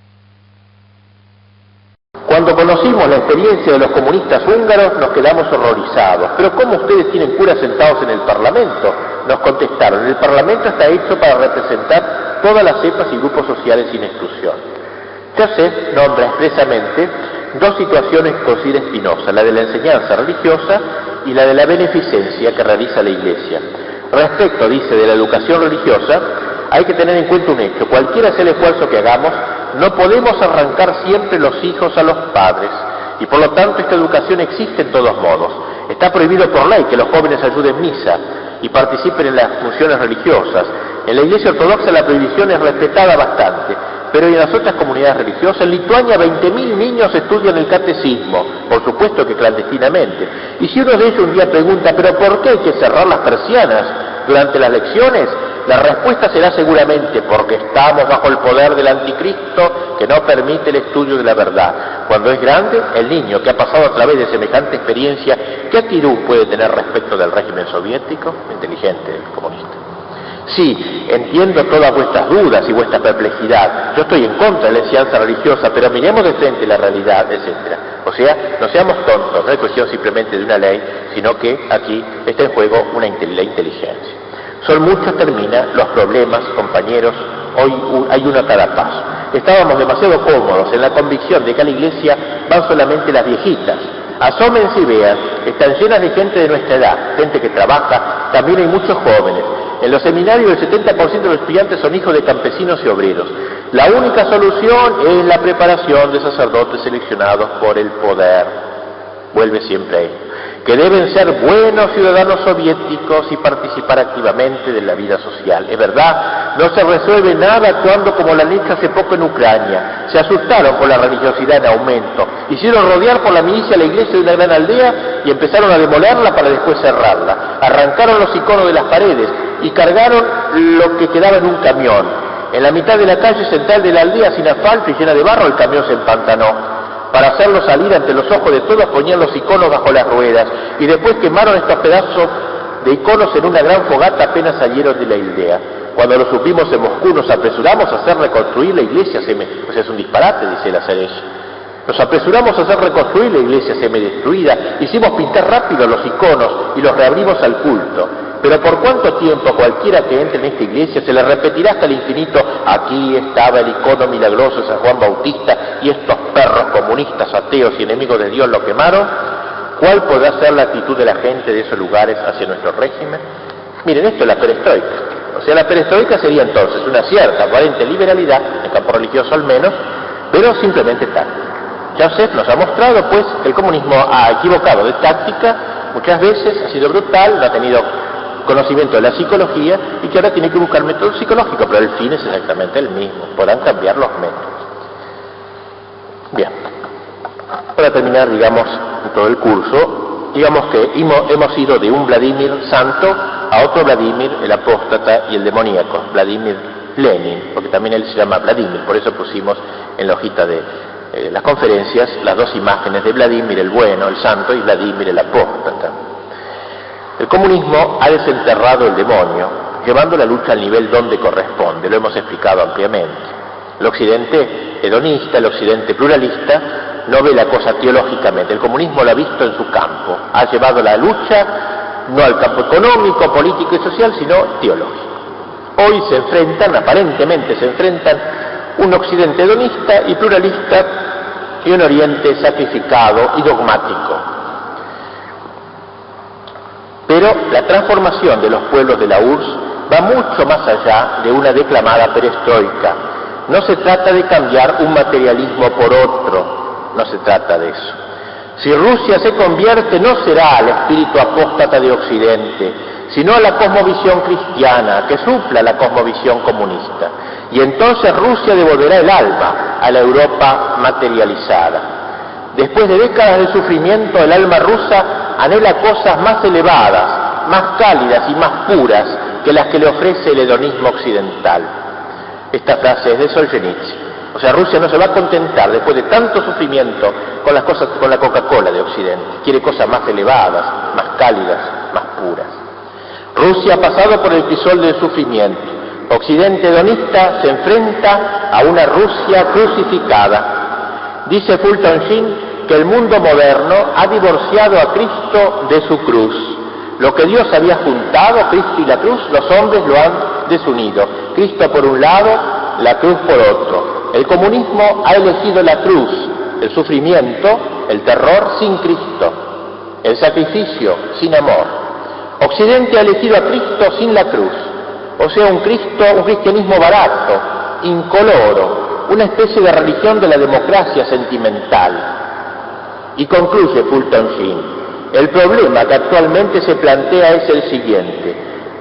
Speaker 1: de los comunistas húngaros, nos quedamos horrorizados. ¿Pero cómo ustedes tienen curas sentados en el Parlamento? Nos contestaron, el Parlamento está hecho para representar todas las cepas y grupos sociales sin exclusión. Joseph nombra expresamente dos situaciones que considera espinosas, la de la enseñanza religiosa y la de la beneficencia que realiza la Iglesia. Respecto, dice, de la educación religiosa, hay que tener en cuenta un hecho: cualquiera sea el esfuerzo que hagamos, no podemos arrancar siempre los hijos a los padres, y por lo tanto esta educación existe en todos modos. Está prohibido por ley que los jóvenes ayuden misa y participen en las funciones religiosas. En la Iglesia Ortodoxa la prohibición es respetada bastante, pero en las otras comunidades religiosas, en Lituania 20.000 niños estudian el catecismo, por supuesto que clandestinamente. Y si uno de ellos un día pregunta, ¿pero por qué hay que cerrar las persianas durante las lecciones? La respuesta será seguramente porque estamos bajo el poder del anticristo que no permite el estudio de la verdad. Cuando es grande, el niño que ha pasado a través de semejante experiencia, ¿qué actitud puede tener respecto del régimen soviético? Inteligente, el comunista. Sí, entiendo todas vuestras dudas y vuestra perplejidad. Yo estoy en contra de la enseñanza religiosa, pero miremos de frente la realidad, etc. O sea, no seamos tontos, no es cuestión simplemente de una ley, sino que aquí está en juego la inteligencia. Son muchos, termina, los problemas, compañeros, hoy hay uno a cada paso. Estábamos demasiado cómodos en la convicción de que a la iglesia van solamente las viejitas. Asómense y vean, están llenas de gente de nuestra edad, gente que trabaja, también hay muchos jóvenes. En los seminarios el 70% de los estudiantes son hijos de campesinos y obreros. La única solución es la preparación de sacerdotes seleccionados por el poder. Vuelve siempre a esto. Que deben ser buenos ciudadanos soviéticos y participar activamente de la vida social. Es verdad, no se resuelve nada actuando como la han hecho hace poco en Ucrania. Se asustaron por la religiosidad en aumento, hicieron rodear por la milicia la iglesia de una gran aldea y empezaron a demolerla para después cerrarla. Arrancaron los iconos de las paredes y cargaron lo que quedaba en un camión. En la mitad de la calle central de la aldea, sin asfalto y llena de barro, el camión se empantanó. Para hacerlo salir ante los ojos de todos, ponían los iconos bajo las ruedas y después quemaron estos pedazos de iconos en una gran fogata apenas salieron de la aldea. Cuando lo supimos en Moscú, nos apresuramos a hacer reconstruir la iglesia pues es un disparate, dice la Serech. Nos apresuramos a hacer reconstruir la iglesia semidestruida, hicimos pintar rápido los iconos y los reabrimos al culto. Pero ¿por cuánto tiempo cualquiera que entre en esta iglesia se le repetirá hasta el infinito: aquí estaba el icono milagroso de San Juan Bautista y estos perros comunistas, ateos y enemigos de Dios lo quemaron? ¿Cuál podrá ser la actitud de la gente de esos lugares hacia nuestro régimen? Miren, esto es la perestroika. O sea, la perestroika sería entonces una cierta aparente liberalidad, en el campo religioso al menos, pero simplemente táctica. Joseph nos ha mostrado, pues, que el comunismo ha equivocado de táctica, muchas veces ha sido brutal, no ha tenido conocimiento de la psicología y que ahora tiene que buscar métodos psicológicos, pero el fin es exactamente el mismo, podrán cambiar los métodos. Bien, para terminar, digamos, todo el curso, digamos que hemos ido de un Vladimir santo a otro Vladimir, el apóstata y el demoníaco, Vladimir Lenin, porque también él se llama Vladimir, por eso pusimos en la hojita de las conferencias las dos imágenes de Vladimir el bueno, el santo, y Vladimir el apóstata. El comunismo ha desenterrado el demonio, llevando la lucha al nivel donde corresponde, lo hemos explicado ampliamente. El occidente hedonista, el occidente pluralista, no ve la cosa teológicamente, el comunismo la ha visto en su campo, ha llevado la lucha no al campo económico, político y social, sino teológico. Hoy se enfrentan, aparentemente se enfrentan, un occidente hedonista y pluralista y un oriente sacrificado y dogmático. Pero la transformación de los pueblos de la URSS va mucho más allá de una declamada perestroika. No se trata de cambiar un materialismo por otro, no se trata de eso. Si Rusia se convierte, no será al espíritu apóstata de Occidente, sino a la cosmovisión cristiana que supla la cosmovisión comunista. Y entonces Rusia devolverá el alma a la Europa materializada. Después de décadas de sufrimiento, el alma rusa anhela cosas más elevadas, más cálidas y más puras que las que le ofrece el hedonismo occidental. Esta frase es de Solzhenitsyn. O sea, Rusia no se va a contentar después de tanto sufrimiento con las cosas, con la Coca-Cola de Occidente. Quiere cosas más elevadas, más cálidas, más puras. Rusia ha pasado por el crisol del sufrimiento. Occidente hedonista se enfrenta a una Rusia crucificada. Dice Fulton Sheen que el mundo moderno ha divorciado a Cristo de su cruz. Lo que Dios había juntado, Cristo y la cruz, los hombres lo han desunido. Cristo por un lado, la cruz por otro. El comunismo ha elegido la cruz, el sufrimiento, el terror sin Cristo, el sacrificio sin amor. Occidente ha elegido a Cristo sin la cruz, o sea, un cristianismo barato, incoloro, una especie de religión de la democracia sentimental. Y concluye Fulton Sheen, el problema que actualmente se plantea es el siguiente: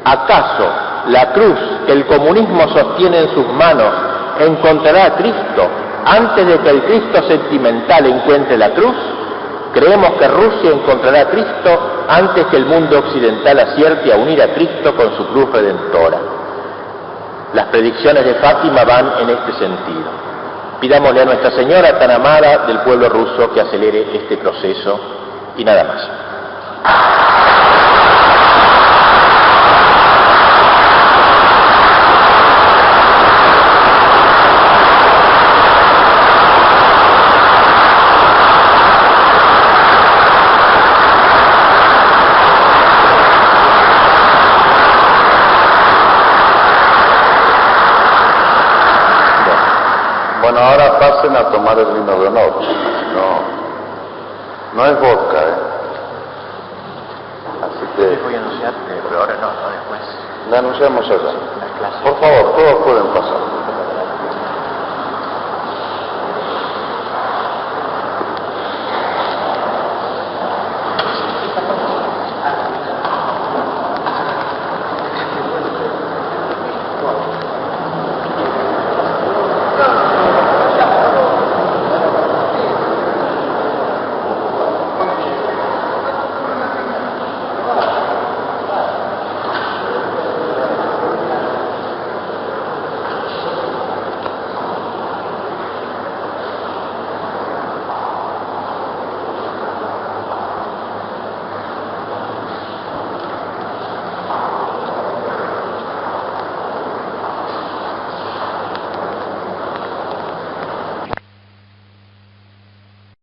Speaker 1: ¿acaso la cruz que el comunismo sostiene en sus manos encontrará a Cristo antes de que el Cristo sentimental encuentre la cruz? Creemos que Rusia encontrará a Cristo antes que el mundo occidental acierte a unir a Cristo con su cruz redentora. Las predicciones de Fátima van en este sentido. Pidámosle a Nuestra Señora tan amada del pueblo ruso que acelere este proceso y nada más.
Speaker 2: Bueno, ahora pasen a tomar el vino de honor. No es vodka, ¿eh? Así que...
Speaker 1: Les voy a anunciar, pero ahora no, después.
Speaker 2: Le anunciamos allá.
Speaker 1: Las clases.
Speaker 2: Por favor, todos pueden pasar.